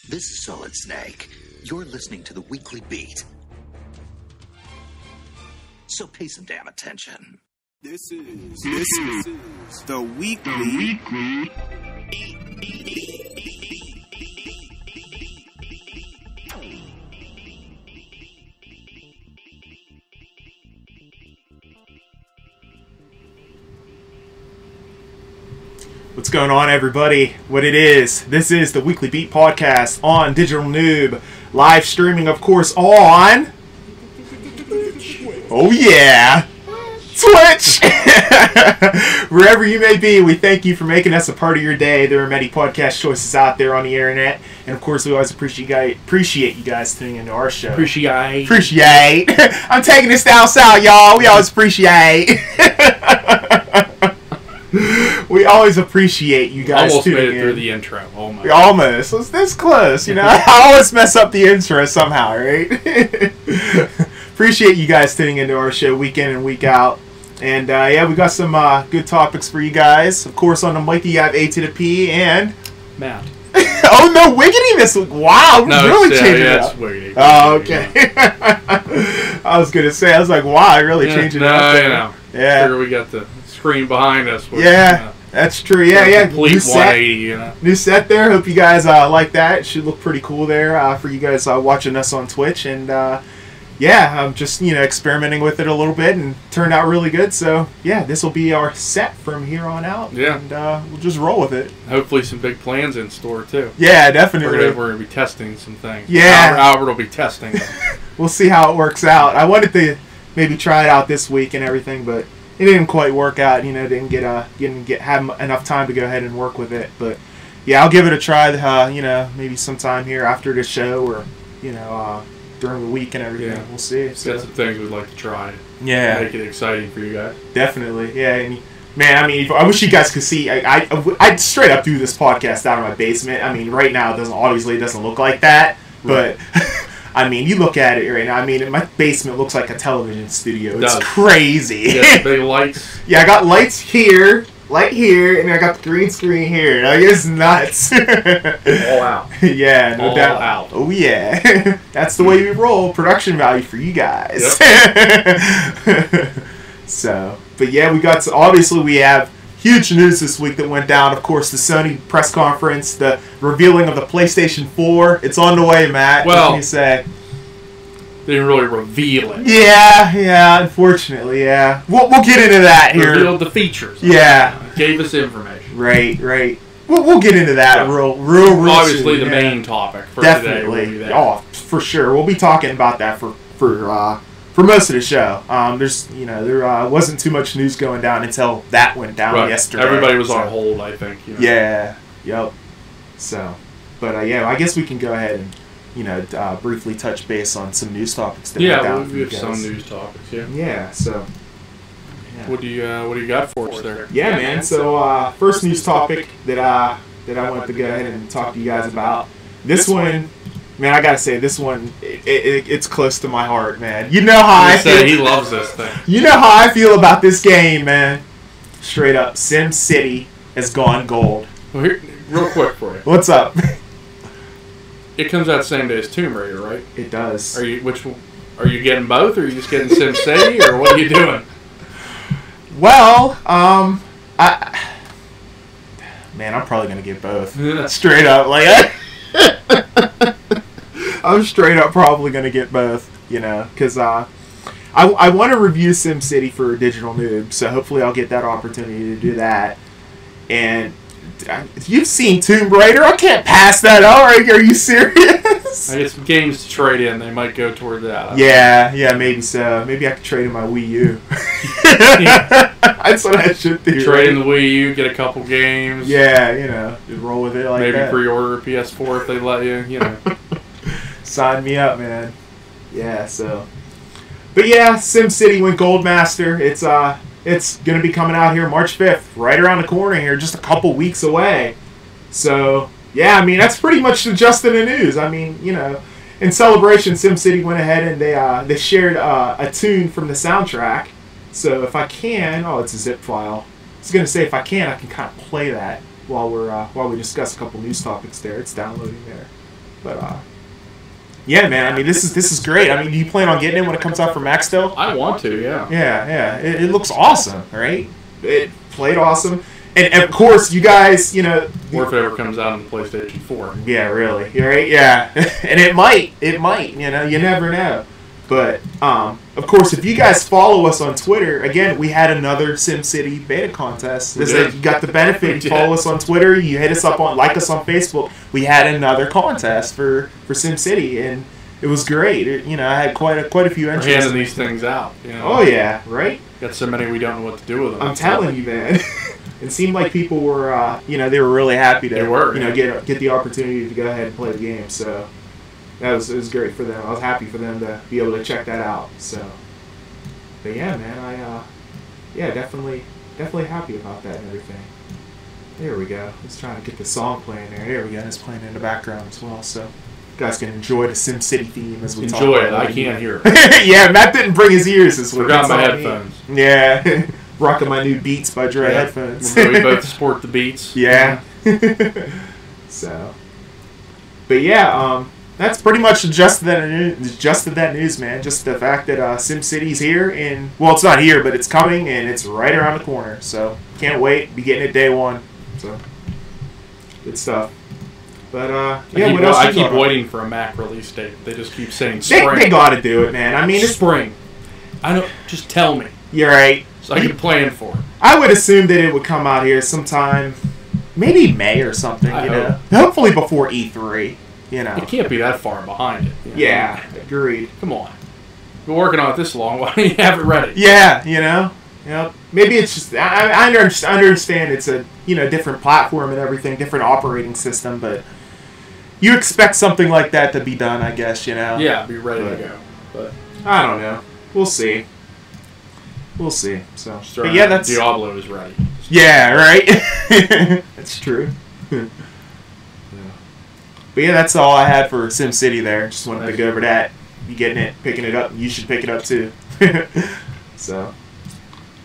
This is Solid Snake. You're listening to the Weekly Beat. So pay some damn attention. This is the Weekly Beat. What's going on, everybody? What it is, this is the Weekly Beat podcast on Digital Noob, live streaming, of course, on... Oh yeah! Twitch! Wherever you may be, we thank you for making us a part of your day. There are many podcast choices out there on the internet, and of course, we always appreciate you guys tuning into our show. Appreciate. I'm taking this down south, y'all. We always appreciate. We always appreciate you guys almost tuning in. Almost made it through the intro. Oh my. Almost. It was this close, you know. I always mess up the intro somehow, right? Appreciate you guys tuning into our show week in and week out. And yeah, we got some good topics for you guys. Of course, on the mic you have A to the P and Matt. Oh no, Wiggity this week. Wow, we're really changing it up. Wiggity. Oh, okay. I was gonna say, I was like, wow, I really changing it up. You know. Yeah. Figure we got the screen behind us. With, that's true. Yeah. Complete New set, 180, you know. New set there. Hope you guys like that. It should look pretty cool there for you guys watching us on Twitch. And yeah, I'm just experimenting with it a little bit and turned out really good. So yeah, this will be our set from here on out. Yeah, and we'll just roll with it. Hopefully, some big plans in store too. Yeah, definitely. We're gonna be testing some things. Yeah, Albert will be testing them. We'll see how it works out. I wanted to maybe try it out this week and everything, but it didn't quite work out. Didn't have enough time to go ahead and work with it. But yeah, I'll give it a try. Maybe sometime here after the show, or during the week and everything. Yeah. We'll see. So. Got some things we'd like to try. Yeah, make it exciting for you guys. Definitely. Yeah. And, man, I mean, I wish you guys could see. I'd straight up do this podcast out of my basement. I mean, right now it doesn't look like that, but. I mean, you look at it right now. I mean, my basement looks like a television studio. It's crazy. Yeah, big lights. Yeah, I got lights here, light here, and I got the green screen here. Like, it's nuts. All out. Yeah, no doubt. Out. Oh, yeah. That's the way we roll. Production value for you guys. Yep. So, but yeah, obviously we have huge news this week that went down. Of course, the Sony press conference, the revealing of the PlayStation 4. It's on the way, Matt. Well, what can you say? They didn't really reveal it. Yeah, unfortunately, yeah. We'll get into that here. Revealed the features. Yeah. Gave us information. Right. We'll get into that real obviously, soon. the main topic for Definitely. Today will be that. Oh, for sure. We'll be talking about that for most of the show. There wasn't too much news going down until that went down yesterday. Everybody was on hold, I think. Yeah. Yep. So, but yeah, I guess we can go ahead and briefly touch base on some news topics that went down. We have some news topics. Yeah. So. Yeah. What do you got for us there? Yeah, man. So first news topic that I wanted to go ahead and talk to you guys about. This one. Man, I gotta say, this one, it's close to my heart, man. You know how I feel. He loves this thing. You know how I feel about this game, man. Straight up, Sim City has gone gold. Well, here, real quick for you. What's up? It comes out the same day as Tomb Raider, right? It does. Are you getting both, or are you just getting Sim City, or what are you doing? Well, I'm probably gonna get both. Straight up, like. I'm straight up probably going to get both, because I want to review SimCity for Digital Noob, so hopefully I'll get that opportunity to do that. And you've seen Tomb Raider. I can't pass that up. Are you serious? I get some games to trade in. They might go toward that. Yeah, maybe so. Maybe I could trade in my Wii U. That's what I should do. Trade in the Wii U, get a couple games. Yeah, just roll with it like maybe that. Maybe pre-order a PS4 if they let you, Sign me up, man. Yeah, so. But yeah, SimCity went Goldmaster. It's going to be coming out here March 5th, right around the corner here, just a couple weeks away. So, yeah, I mean, that's pretty much the gist of the news. I mean, in celebration, SimCity went ahead and they shared a tune from the soundtrack. So if I can, it's a zip file. I was going to say if I can kind of play that while we discuss a couple news topics there. It's downloading there. But yeah, man. I mean, this is great. I mean, do you plan on getting it when it comes out for Mac still? I want to, yeah. Yeah. It looks awesome, right? It played awesome. And of course, you guys, you know... Or if it ever comes out on the PlayStation 4. Yeah, really. You're right? Yeah. And it might, you know, you never know. But, of course, if you guys follow us on Twitter, again, we had another SimCity beta contest. You got the benefit. You follow us on Twitter, you hit us up like us on Facebook. We had another contest for SimCity, and it was great. You know, I had quite a few entries. We're handing these things out. You know? Oh, yeah, right? Got so many we don't know what to do with them. I'm telling you, man. It seemed like people were, you know, they were really happy to, get the opportunity to go ahead and play the game. So it was great for them. I was happy for them to be able to check that out. So, but yeah, man, definitely happy about that and everything. There we go. Let's try to get the song playing there. There we go. It's playing in the background as well. So you guys can enjoy the SimCity theme as we talk about it. I can't hear it. Yeah, Matt didn't bring his ears this week. Forgot my headphones. Yeah. Rocking my new Beats by Dre headphones. We both sport the Beats. Yeah. So, but yeah, that's pretty much just that news, man. Just the fact that SimCity's here, and well, it's not here, but it's coming, and it's right around the corner. So can't wait. Be getting it day one. So good stuff. But yeah, what else? I keep waiting for a Mac release date. They just keep saying spring. They got to do it, man. I mean, it's spring. I don't. Just tell me. You're right. So I can plan for it. I would assume that it would come out here sometime, maybe May or something. You know, hopefully before E3. You know, it can't be that far behind it. You know? Yeah, agreed. Come on, been working on it this long. Why don't you have it ready? Yeah, you know. Yep. Maybe it's just I understand it's a different platform and everything, different operating system, but you expect something like that to be done, I guess. You know. Yeah, be ready to go. But I don't know. We'll see. We'll see. So, but yeah, that's Diablo is ready. Yeah, right. That's true. Yeah. But yeah, that's all I had for SimCity there. Just wanted to go over that. You getting it, picking it up. You should pick it up too. So,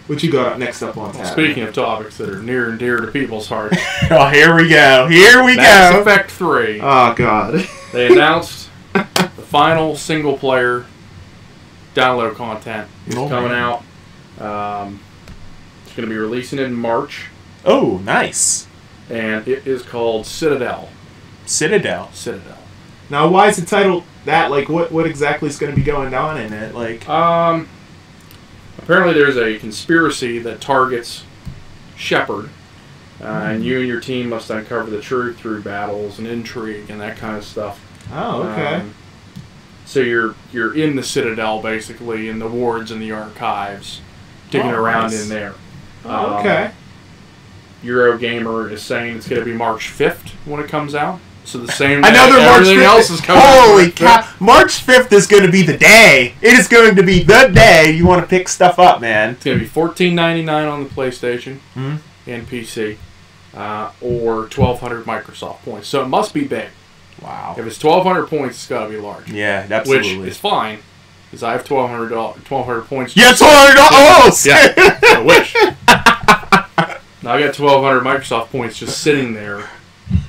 what you got next up on tap? Speaking of topics that are near and dear to people's hearts. Oh, here we go. Mass Effect 3. Oh God. They announced the final single player download content is coming out. It's going to be releasing in March. Oh, nice. And it is called Citadel. Citadel. Now, why is it titled that? Like, what exactly is going to be going on in it? Like, apparently there's a conspiracy that targets Shepard, and you and your team must uncover the truth through battles and intrigue and that kind of stuff. Oh, okay. So you're in the Citadel, basically, in the wards and the archives, digging around in there. Oh, okay. Eurogamer is saying it's going to be March 5th when it comes out. So the same day everything else is coming out. Holy cow. March 5th is going to be the day. It is going to be the day you want to pick stuff up, man. It's going to be $14.99 on the PlayStation and PC, or 1,200 Microsoft points. So it must be big. Wow. If it's 1,200 points, it's got to be large. Yeah, absolutely. Which is fine, because I have 1,200 points. Yeah, $1,200! Yeah, I wish. Now I got 1,200 Microsoft points just sitting there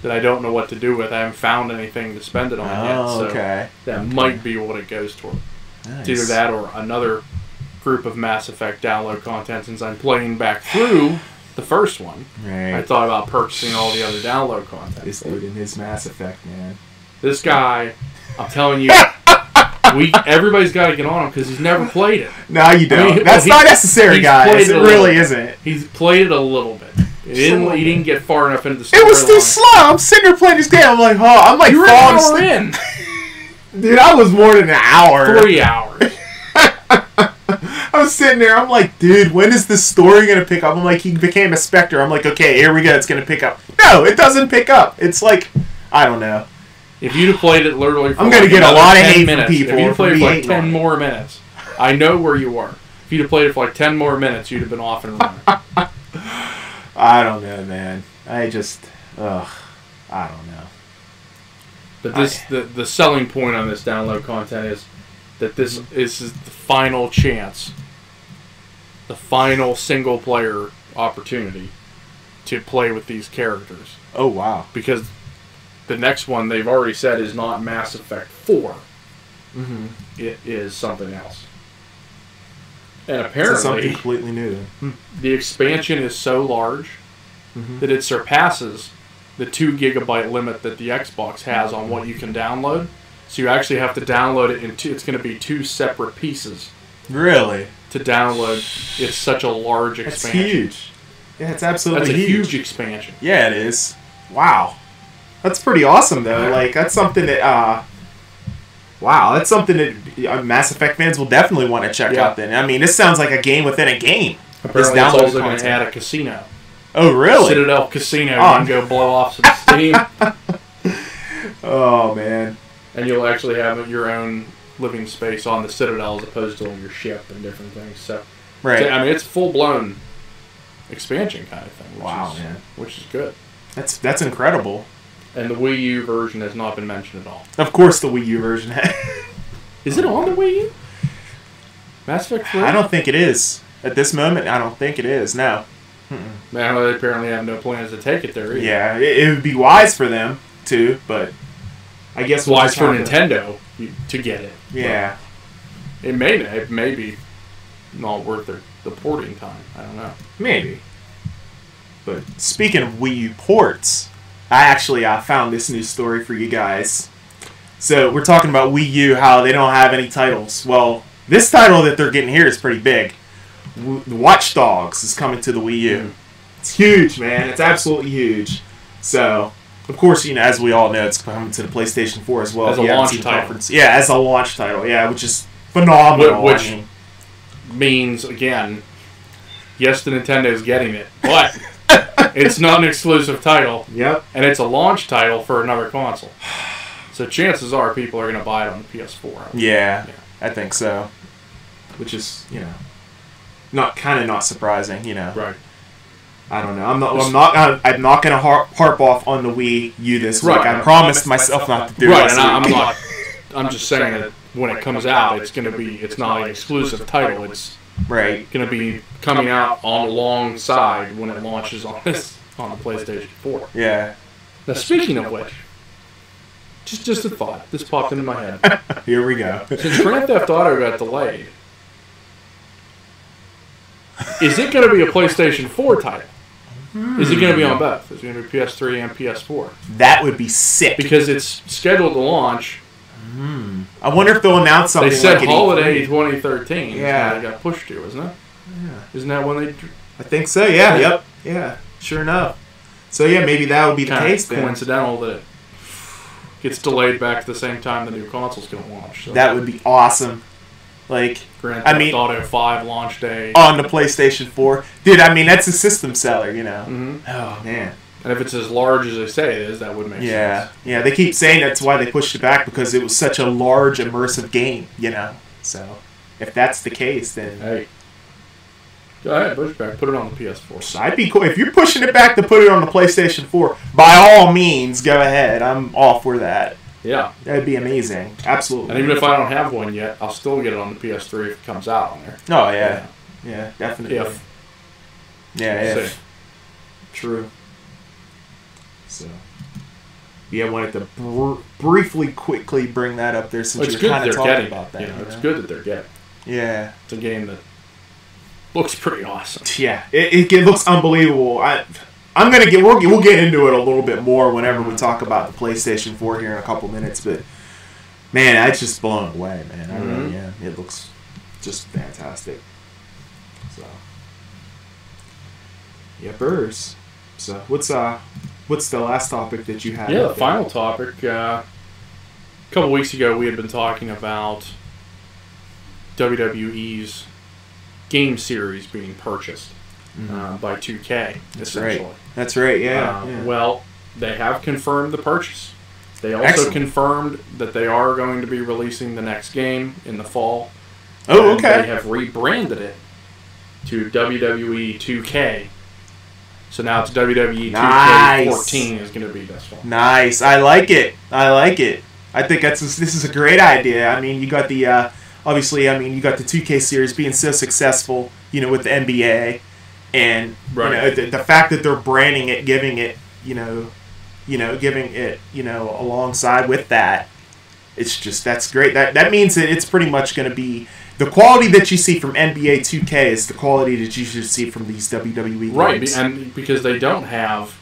that I don't know what to do with. I haven't found anything to spend it on yet. So that might be what it goes toward. Nice. It's either that or another group of Mass Effect download content, since I'm playing back through the first one. Right. I thought about purchasing all the other download content. This dude in his Mass Effect, man. This guy, I'm telling you, everybody's got to get on him because he's never played it. No, you don't. That's not necessary, guys. It really isn't. He's played it a little bit. He didn't get far enough into the story. It was too slow. I'm sitting there playing this game. I'm like, I'm like, you're an hour in. Dude, I was more than an hour. 3 hours. I was sitting there. I'm like, dude, when is this story going to pick up? I'm like, he became a Spectre. I'm like, okay, here we go. It's going to pick up. No, it doesn't pick up. It's like, I don't know. If you'd have played it literally for I'm going to get a lot of hate from people. If you'd have played it for like 10 more minutes, I know where you were. If you'd have played it for like 10 more minutes, you'd have been off and running. I don't know, man. I don't know. But the selling point on this download content is that this is the final chance, the final single player opportunity to play with these characters. Oh, wow. Because the next one they've already said is not Mass Effect 4. Mm-hmm. It is something else. And apparently, something completely new. The expansion is so large that it surpasses the 2 gigabyte limit that the Xbox has on what you can download. So you actually have to download it in 2. It's going to be 2 separate pieces. Really? To download. It's such a large expansion. It's huge. Yeah, it's absolutely huge. That's a huge. huge expansion. Yeah, it is. Wow. That's pretty awesome, though. Like, that's something that, wow, that's something that Mass Effect fans will definitely want to check out then. I mean, this sounds like a game within a game. Apparently it's also going to add a casino. Oh, really? Citadel Casino. You can go blow off some steam. Oh, man. And you'll actually have your own living space on the Citadel as opposed to on your ship and different things. So, right. I mean, it's full-blown expansion kind of thing. Man. Which is good. That's incredible. And the Wii U version has not been mentioned at all. Of course the Wii U version. Is it on the Wii U? Mass Effect 3? I don't think it is. At this moment, I don't think it is. No. Man, they apparently have no plans to take it there either. Yeah, it would be wise for them to, but I guess we'll wise for Nintendo to get it. Yeah. It may be not worth the porting time. I don't know. Maybe. But speaking of Wii U ports, I actually found this news story for you guys. So we're talking about Wii U, how they don't have any titles. Well, this title that they're getting here is pretty big. Watch Dogs is coming to the Wii U. It's huge, man. It's absolutely huge. So, of course, as we all know, it's coming to the PlayStation 4 as well. As a launch title. Yeah, as a launch title. Yeah, which is phenomenal. Which means, again, yes, the Nintendo's getting it, but it's not an exclusive title. Yep. And it's a launch title for another console. So chances are people are going to buy it on the PS4. Yeah, I think so. Which is, not surprising, Right. I don't know. I'm not going to harp off on the Wii U this week. I promised myself not to do right, this and week. I'm just saying that when it comes out, it's not an exclusive title. It's right. going to be coming out alongside when it launches on the PlayStation 4. Yeah. Now, speaking of which, just a thought. This popped into my head. Here we go. Since Grand Theft Auto got delayed, is it going to be a PlayStation 4 title? Is it going to be on both? Is it going to be PS3 and PS4? That would be sick. Because it's scheduled to launch. I wonder if they'll announce something like They said like holiday 2013. Yeah. They got pushed to, isn't it? Yeah. Isn't that when they... I think so, yeah. Yep. Yeah, sure enough. So, yeah, maybe that would be the case then. Coincidental that it gets delayed back to the same time the new console's going to launch. So. That would be awesome. Like, Grand Theft Auto 5 launch day. On the PlayStation 4. Dude, that's a system seller, Mm-hmm. Oh, man. And if it's as large as they say it is, that would make sense. Yeah, they keep saying that's why they pushed it back, because it was such a large, immersive game, So, if that's the case, then... Hey. Go ahead, push it back. Put it on the PS4. I'd be cool. If you're pushing it back to put it on the PlayStation 4, by all means, go ahead. I'm all for that. Yeah. That'd be amazing. Absolutely. And even if I don't have one yet, I'll still get it on the PS3 if it comes out on there. Oh, yeah. Yeah, definitely. If. Yeah, if. True. So, I wanted to briefly, quickly bring that up there since you're kind of talking about that. It's good that they're getting. Yeah. It's a game that looks pretty awesome. Yeah, it looks unbelievable. We'll get into it a little bit more whenever we talk about the PlayStation 4 here in a couple minutes, but man, it's just blown away, man. I really am. It looks just fantastic. So, yeah, Burrs. So, what's the last topic that you had? Yeah, the final topic. A couple weeks ago, we had been talking about WWE's game series being purchased by 2K, essentially. That's right, yeah. Well, they have confirmed the purchase. They also confirmed that they are going to be releasing the next game in the fall. Oh, okay. They have rebranded it to WWE 2K. So now it's WWE 2K14 is going to be this fall. Nice. I like it. I think this is a great idea. I mean, you got the obviously, you got the 2K series being so successful, with the NBA, and the fact that they're branding it, giving it, giving it, alongside with that. It's just, that's great. That means that it's pretty much going to be the quality that you see from NBA 2K is the quality that you should see from these WWE games. Right, and because they don't have,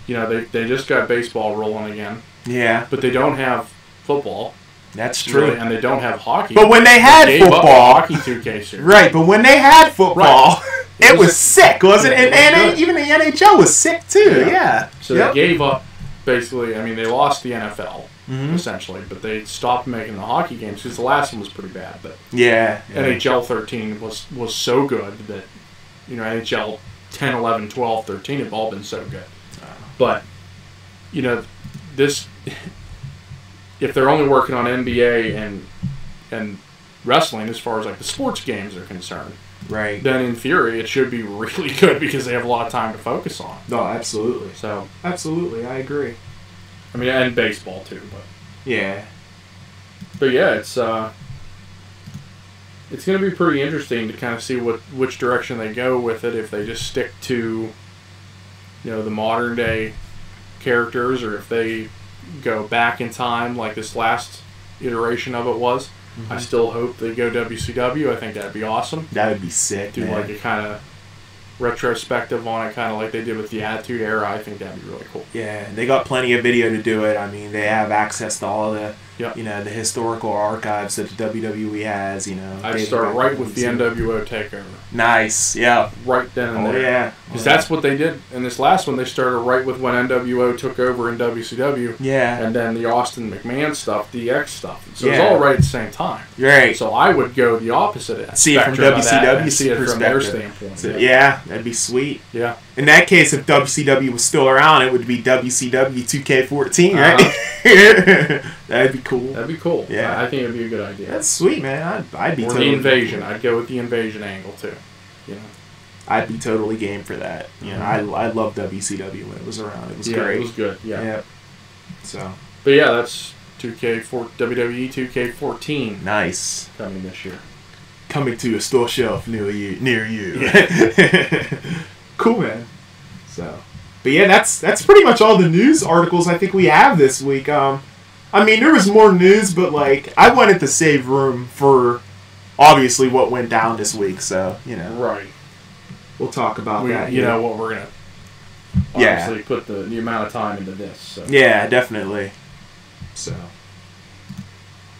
they just got baseball rolling again. Yeah. But they don't have football. That's true. Really, and they don't have hockey. But when they had football, hockey 2K series. Right, but when they had football, right. it was sick, wasn't it? And even the NHL was sick too. Yeah. So they gave up. Basically, I mean, they lost the NFL essentially, but they stopped making the hockey games because the last one was pretty bad. But NHL 13 was so good that NHL 10, 11, 12, 13 have all been so good. But this. If they're only working on NBA and wrestling as far as like the sports games are concerned, right? Then in theory it should be really good because they have a lot of time to focus on. No, absolutely. So absolutely, I agree. I mean, and baseball too, but yeah, it's going to be pretty interesting to kind of see which direction they go with it. If they just stick to the modern day characters, or if they go back in time like this last iteration of it was. I still hope they go WCW. I think that'd be awesome. That would be sick. Do like a kind of retrospective on it, kind of like they did with the Attitude Era. I think that'd be really cool. Yeah, they got plenty of video to do it. I mean, they have access to all the Yep. The historical archives that the WWE has. I'd start right with the NWO takeover. Nice, yeah. Right then and there. Yeah. Because that's what they did in this last one. They started right with when NWO took over in WCW. Yeah. And then the Austin McMahon stuff, the X stuff. So it's all right at the same time. Right. So I would go the opposite end. See it from WCW's see it perspective. From their standpoint. So, yeah, that'd be sweet. Yeah. In that case, if WCW was still around, it would be WCW 2K14, right? That'd be cool. That'd be cool. Yeah. I think it'd be a good idea. That's sweet, man. I'd be or totally the invasion. Game. I'd go with the invasion angle, too. I'd be totally game for that. I loved WCW when it was around. It was great. It was good. Yeah. So. But yeah, that's WWE 2K14. Nice. Coming this year. Coming to a store shelf near you. Yeah. Cool, man. So, but yeah, that's pretty much all the news articles I think we have this week. I mean, there was more news, but I wanted to save room for obviously what went down this week. So right. We'll talk about that. What we're gonna obviously put the amount of time into this. So. Yeah, definitely. So,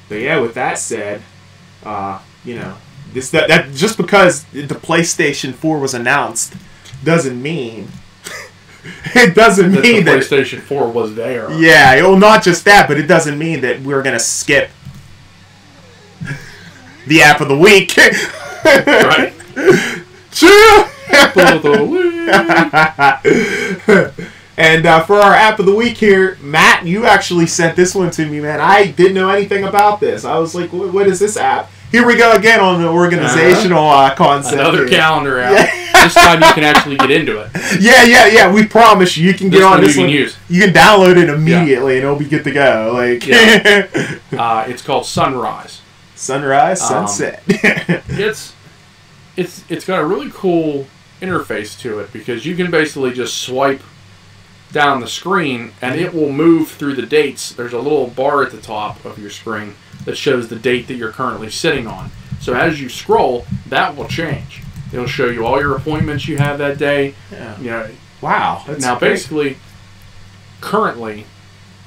but yeah, with that said, this that just because the PlayStation 4 was announced doesn't mean that the PlayStation 4 was there. Yeah, well, not just that, but it doesn't mean that we're gonna skip the app of the week. Right. True. And for our app of the week here, Matt, you actually sent this one to me, man. I didn't know anything about this. I was like, what is this app? Here we go again on the organizational concept. Another here. Calendar app. This time you can actually get into it. Yeah. We promise you can get on this one. You can download it immediately and it'll be good to go. It's called Sunrise. Sunrise, sunset. It's got a really cool interface to it because you can basically just swipe down the screen and it will move through the dates. There's a little bar at the top of your screen that shows the date that you're currently sitting on. So as you scroll, that will change. It'll show you all your appointments you have that day. Yeah. Wow. Now, basically, currently,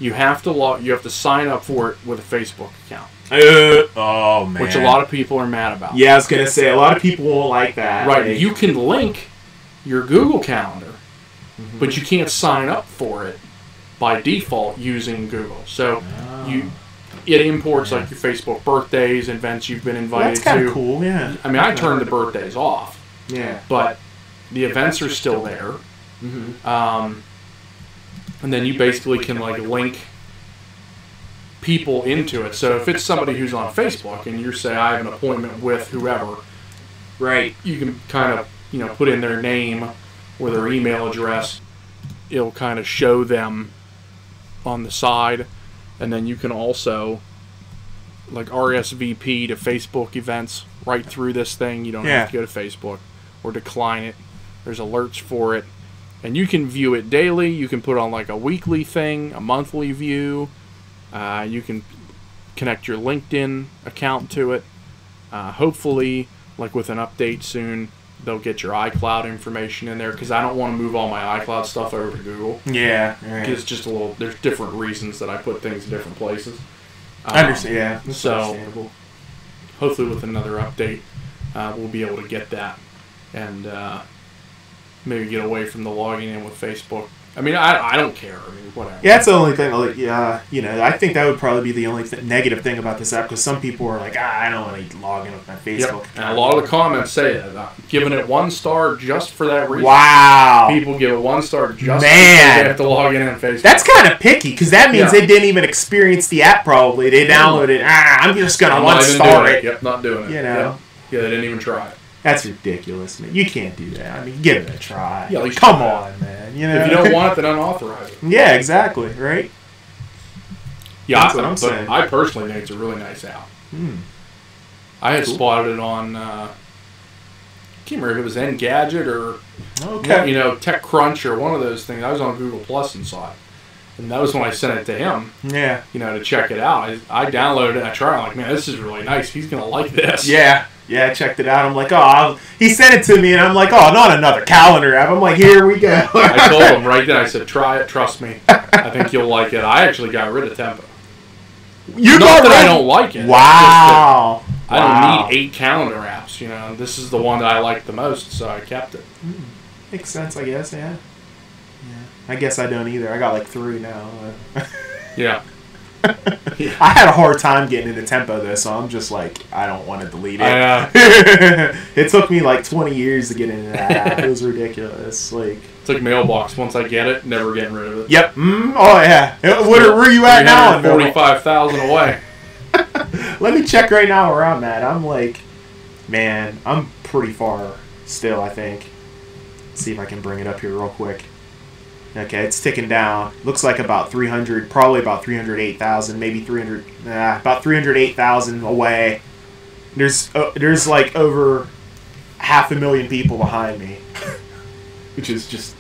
you have to sign up for it with a Facebook account. Oh man. Which a lot of people are mad about. Yeah, I was gonna say a lot of people won't like that. Right. You can link your Google Calendar, but you can't sign up for it by default using Google. So it imports like your Facebook birthdays, events you've been invited to. That's kind of cool, yeah. I mean, I turned the birthdays off. Yeah. But the events are still there. And then you basically can link people into it. So if it's somebody who's on Facebook and you say, I have an appointment with whoever, right? You can kind of, put in their name or their email address. It'll kind of show them on the side. And then you can also RSVP to Facebook events right through this thing. You don't have to go to Facebook or decline it. There's alerts for it. And you can view it daily. You can put on like a weekly thing, a monthly view. You can connect your LinkedIn account to it. Hopefully, like with an update soon, they'll get your iCloud information in there, because I don't want to move all my iCloud stuff over to Google. Yeah, right. Because it's just a little, there's different reasons that I put things in different places. I understand, yeah. That's so, understandable. Hopefully with another update, we'll be able to get that and maybe get away from the logging in with Facebook. I mean, I don't care. I mean, whatever. Yeah, that's the only thing. Like, I think that would probably be the only negative thing about this app, because some people are like, I don't want to log in with my Facebook account. And a lot of the comments say that. I'm giving it 1 star just for that reason. Wow. People give it 1 star just because they have to log in on Facebook. That's kind of picky, because that means they didn't even experience the app probably. They downloaded it. I'm just going to 1 star it. Yep, not doing it. You know? Yeah, they didn't even try it. That's ridiculous, man. You can't do that. I mean, give it a try. Yeah, at least come on, man. You know? If you don't want it, then unauthorize it. Yeah, exactly. Right? Yeah, that's what I'm saying. I personally think it's a really nice app. I had spotted it on, I can't remember if it was Engadget or TechCrunch or one of those things. I was on Google Plus and saw it. And that was when I sent it to him. Yeah. To check it out. I downloaded it and I tried it. I'm like, man, this is really nice. He's going to like this. Yeah. Yeah, I checked it out. I'm like, he sent it to me, and I'm like, not another calendar app. I'm like, here we go. I told him right then, I said, try it, trust me. I think you'll like it. I actually got rid of Tempo. Not that I don't like it. Wow. I don't need 8 calendar apps, This is the one that I like the most, so I kept it. Makes sense, I guess, yeah. I guess I don't either. I got like 3 now. Yeah. I had a hard time getting into Tempo though, so I'm just like, I don't want to delete it. It took me like 20 years to get into that app. It was ridiculous. Like, it's like Mailbox. Once I get it, never getting rid of it. Yep. Oh yeah. Where are you at now? 45,000 away. Let me check right now where I'm at. I'm like, man, I'm pretty far still, I think. Let's see if I can bring it up here real quick. Okay, it's ticking down. Looks like about 300, probably about 308,000, maybe 300, about 308,000 away. There's like over 500,000 people behind me, which is just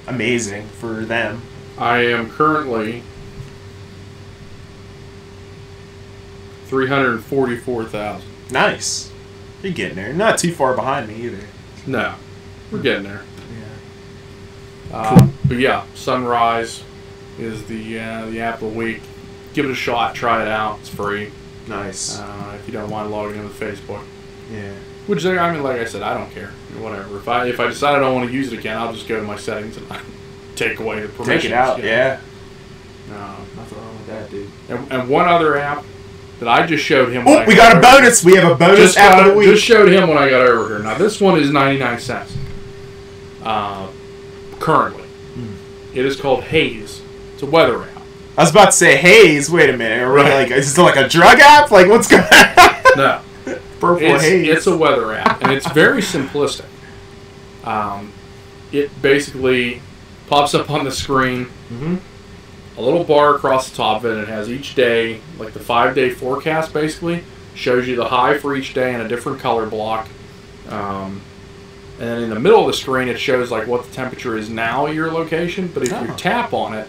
amazing for them. I am currently 344,000. Nice. You're getting there. Not too far behind me either. No, we're getting there. Cool. But yeah, Sunrise is the app of the week. Give it a shot. Try it out. It's free. Nice. If you don't mind logging in with Facebook. Yeah. Which, I mean, like I said, I don't care. Whatever. If I decide I don't want to use it again, I'll just go to my settings and take away the permissions. Take it out. Yeah. Nothing wrong with that, dude. And one other app that I just showed him. We got a bonus. We have a bonus app of the week. Just showed him when I got over here. Now this one is 99 cents. Currently, it is called Haze. It's a weather app. I was about to say Haze. Wait a minute. Is it like a drug app? Like what's going on? No. Purple Haze. It's a weather app, and it's very simplistic. It basically pops up on the screen. A little bar across the top of it. It has each day, like the 5-day forecast, basically shows you the high for each day in a different color block. And then in the middle of the screen, it shows like what the temperature is now at your location. But if you tap on it,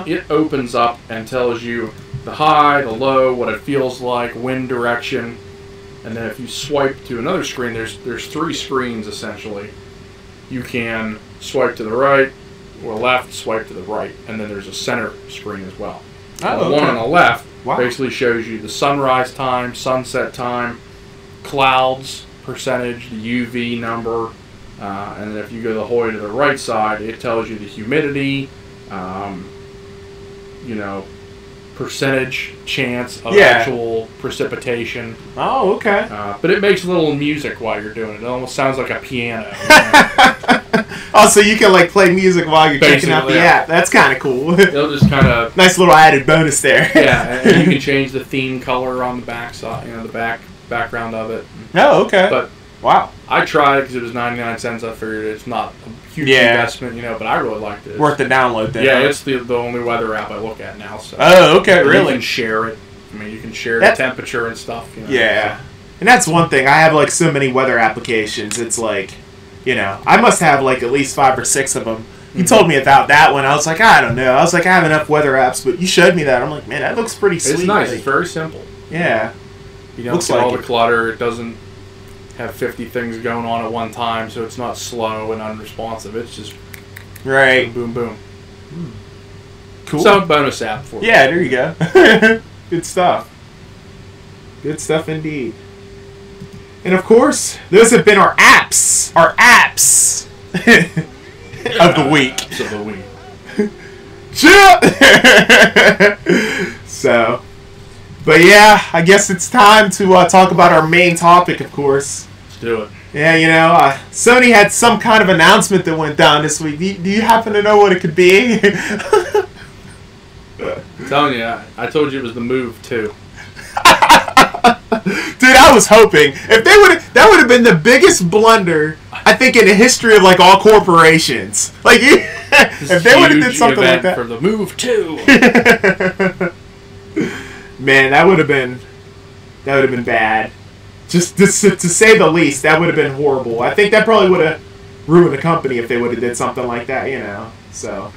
it opens up and tells you the high, the low, what it feels like, wind direction. And then if you swipe to another screen, there's 3 screens essentially. You can swipe to the right or left, swipe to the right, and then there's a center screen as well. The one on the left basically shows you the sunrise time, sunset time, clouds percentage, the UV number. And then if you go the whole way to the right side, it tells you the humidity, percentage chance of actual precipitation. Oh, okay. But it makes a little music while you're doing it. It almost sounds like a piano. So you can like play music while you're checking out the app. That's kind of cool. It'll just kind of nice little added bonus there. Yeah, and you can change the theme color on the back side, the background of it. Oh, okay. But wow, I tried it because it was 99 cents. I figured it's not a huge investment, but I really liked it. Worth the download then. Yeah, it's the only weather app I look at now. So. Oh, okay, really? You can share it. I mean, you can share the temperature and stuff. Yeah, so. And that's one thing. I have so many weather applications. It's like, I must have at least 5 or 6 of them You told me about that one. I was like, I don't know. I was like, I have enough weather apps, but you showed me that. I'm like, man, that looks pretty sweet. It's nice. It's very simple. Yeah. You don't get all the clutter. It doesn't have 50 things going on at one time, so it's not slow and unresponsive. It's just right. Boom, boom, boom. Cool. So, bonus app for you. Yeah, there you go. Good stuff. Good stuff indeed. And of course, those have been our apps. Our apps of the week. Apps of the week. So, but yeah, I guess it's time to talk about our main topic, of course. Let's do it. Yeah, you know, Sony had some kind of announcement that went down this week. Do you happen to know what it could be? I'm telling you, I told you it was the Move 2. Dude, I was hoping if they would, that would have been the biggest blunder I think in the history of like all corporations. Like, if they would have did something like that for the Move 2. Man, that would have been bad. Just to say the least, that would have been horrible. I think that probably would have ruined the company if they would have did something like that. You know, so.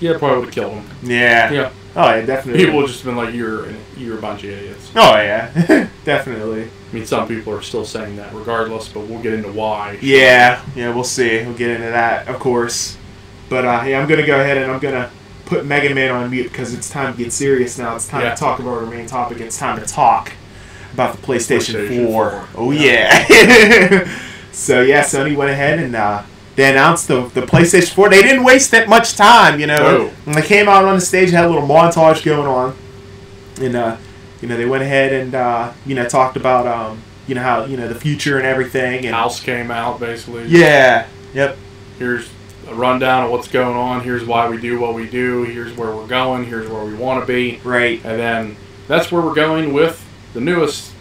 Yeah, probably would have killed them. Yeah. Yeah. Oh, yeah, definitely. People would have just been like, you're a bunch of idiots. Oh, yeah. Definitely. I mean, some people are still saying that regardless, but we'll get into why. Yeah. Yeah, we'll see. We'll get into that, of course. But, yeah, I'm going to go ahead and I'm going to put Mega Man on mute because it's time to get serious now. It's time to talk about our main topic. It's time to talk about the PlayStation 4. Oh, yeah. So, yeah, Sony went ahead and they announced the PlayStation 4. They didn't waste that much time, you know. No. When they came out on the stage, had a little montage going on. And, you know, they went ahead and, you know, talked about, you know, how, you know, the future and everything. And House came out, basically. Yeah. Yep. Here's a rundown of what's going on. Here's why we do what we do. Here's where we're going. Here's where we want to be. Right. And then that's where we're going with the newest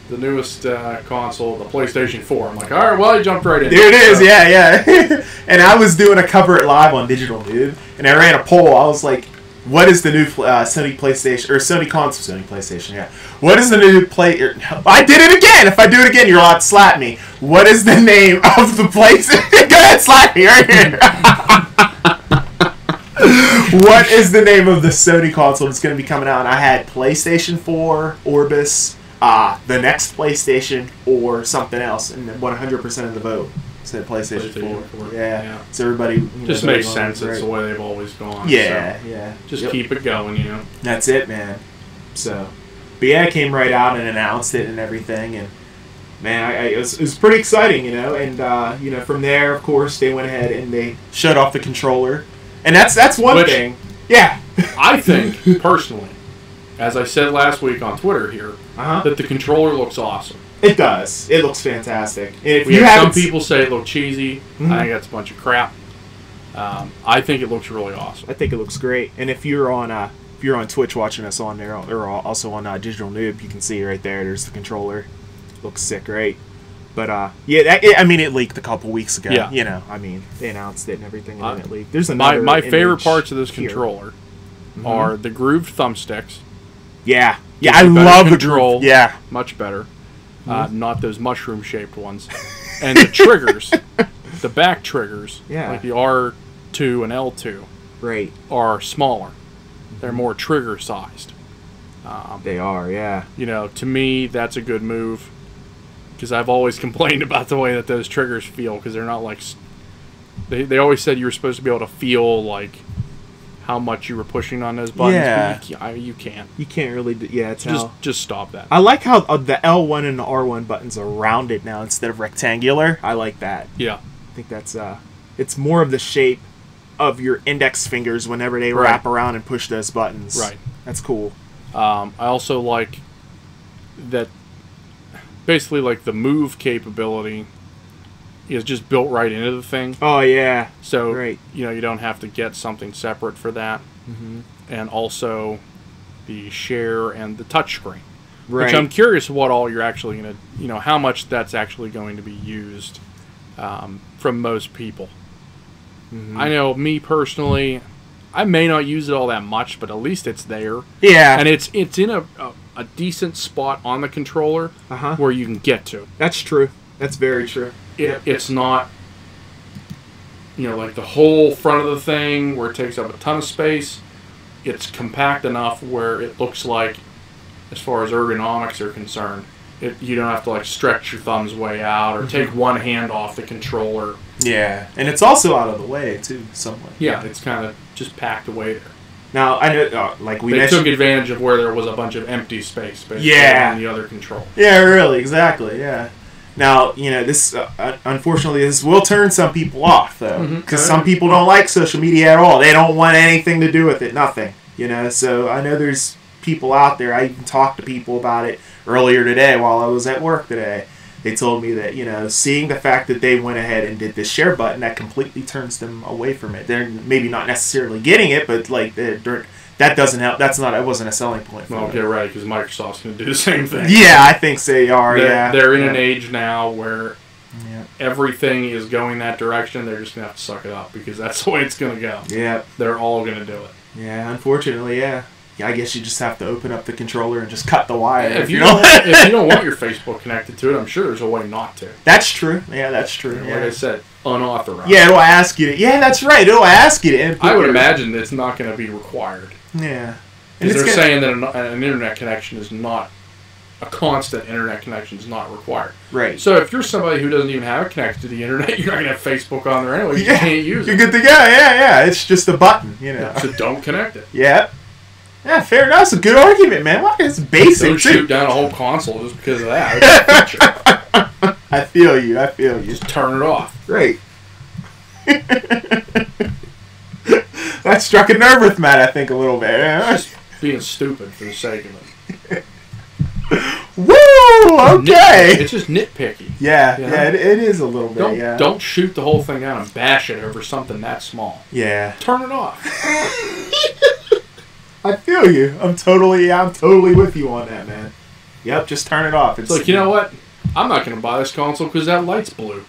console, the PlayStation 4. I'm like, all right, well, you jumped right in. There it is, yeah. And I was doing a Cover It Live on Digital Noob, and I ran a poll. I was like, what is the new Sony PlayStation, or Sony console, Sony PlayStation, yeah. What is the new I did it again! If I do it again, you're allowed to slap me. What is the name of the PlayStation? Go ahead, slap me right here. What is the name of the Sony console that's going to be coming out? And I had PlayStation 4, Orbis, the next PlayStation, or something else, and 100% of the vote said PlayStation 4. Yeah. So everybody just makes sense. It's the way they've always gone. Yeah, so yeah. Just keep it going, you know. That's it, man. So, but yeah, I came right out and announced it and everything, and man, it was pretty exciting, you know. And you know, from there, of course, they went ahead and they shut off the controller, and that's one thing. Yeah. I think personally, as I said last week on Twitter here, that the controller looks awesome. It does. It looks fantastic. And if some people say it looks cheesy. Mm-hmm. I think that's a bunch of crap. I think it looks really awesome. I think it looks great. And if you're on Twitch watching us on there, or also on Digital Noob, you can see right there. There's the controller. Looks sick, right? But yeah, I mean, it leaked a couple weeks ago. Yeah. You know, I mean, they announced it and everything, and then it leaked. There's another. My favorite parts of this controller are the grooved thumbsticks. Yeah. Yeah, I love control. Yeah, much better. Not those mushroom-shaped ones. And the triggers, the back triggers, like the R2 and L2, are smaller. They're more trigger-sized. They are, yeah. You know, to me, that's a good move. Because I've always complained about the way that those triggers feel. Because they're not like... They always said you were supposed to be able to feel, like, how much you were pushing on those buttons. Yeah. But you can't. You can't really... Just stop that. I like how the L1 and the R1 buttons are rounded now instead of rectangular. I like that. Yeah. I think that's... It's more of the shape of your index fingers whenever they wrap around and push those buttons. Right. That's cool. I also like that basically like the move capability is just built right into the thing. Oh, yeah. So, you know, you don't have to get something separate for that. Mm-hmm. And also the share and the touchscreen. Right. Which I'm curious what all you're actually going to, you know, how much that's actually going to be used from most people. Mm-hmm. I know me personally, I may not use it all that much, but at least it's there. Yeah. And it's in a decent spot on the controller where you can get to. That's true. That's very true. It's not like the whole front of the thing where it takes up a ton of space. It's compact enough where it looks like, as far as ergonomics are concerned, you don't have to like stretch your thumbs way out or take one hand off the controller. Yeah, and it's also out of the way too, somewhat. Yeah, it's kind of just packed away there. Now I know, like they took advantage of where there was a bunch of empty space, basically, on the other control. Yeah, really, exactly. Yeah. Now, this unfortunately this will turn some people off though, because some people don't like social media at all. They don't want anything to do with it, nothing. So I know there's people out there. I even talked to people about it earlier today while I was at work today. They told me that, seeing the fact that they went ahead and did this share button, that completely turns them away from it. They're maybe not necessarily getting it, but like that doesn't help. That wasn't a selling point for them. Get right, because Microsoft's going to do the same thing. Yeah, I think they are. They're in an age now where everything is going that direction. They're just going to have to suck it up because that's the way it's going to go. Yeah. They're all going to do it. Yeah, unfortunately, yeah. I guess you just have to open up the controller and just cut the wire. If you don't want your Facebook connected to it, I'm sure there's a way not to. That's true. Yeah, that's true. Like I said, unauthorized. Yeah, it'll ask you to. Yeah, that's right. It'll ask you to. I would imagine that it's not going to be required. Yeah. Because they're saying that an internet connection is not, a constant internet connection is not required. Right. So if you're somebody who doesn't even have it connected to the internet, you're not going to have Facebook on there anyway. You can't use it. You're good to go. Yeah. It's just a button, So don't connect it. Yeah. Yeah, fair enough. It's a good argument, man. It's basic, don't shoot down a whole console just because of that. I feel you. Just turn it off. Great. That struck a nerve with Matt, I think, a little bit. Just being stupid for the sake of it. Woo! Okay. It's just nitpicky. Yeah, it is a little bit. Don't shoot the whole thing down and bash it over something that small. Yeah. Turn it off. I feel you. I'm totally with you on that, man. Yep, just turn it off. It's like, you know what? I'm not going to buy this console because that light's blue.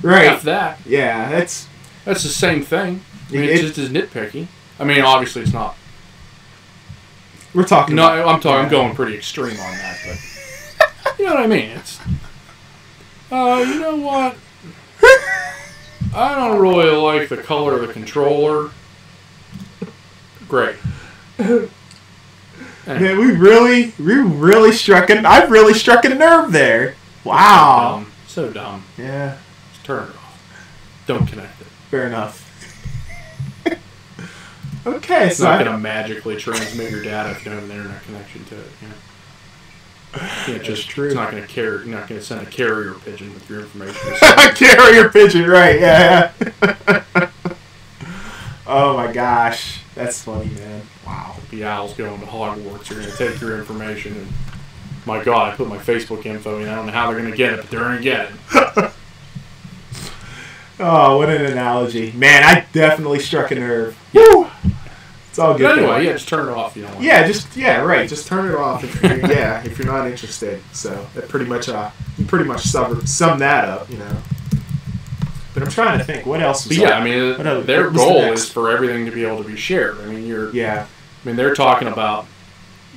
Right. F that. Yeah, that's the same thing. I mean, it's just as nitpicky. I mean, obviously it's not. We're talking. No, I'm going pretty extreme on that, but you know what I mean. It's. You know what? I don't really like the color of the controller. Great. Man, I've really struck a nerve there. Wow. So dumb. Yeah. Just turn it off. Don't connect it. Fair enough. Okay, it's not going to magically transmit your data if you don't have an internet connection to it. True. It's not going to carry. You're not going to send a carrier pigeon with your information. Carrier pigeon, right? Yeah. Oh my gosh, that's funny, man. Wow. The owl's going to Hogwarts. You're going to take your information, and my God, I put my Facebook info in. I don't know how they're going to get it, but they're going to get it. Oh, what an analogy, man! I definitely struck a nerve. Woo! It's all good. But anyway, just turn it off. You know. Right. Just turn it off if you're not interested. So that pretty much sum that up, But I'm trying to think what else. Their goal is for everything to be able to be shared. I mean, they're talking about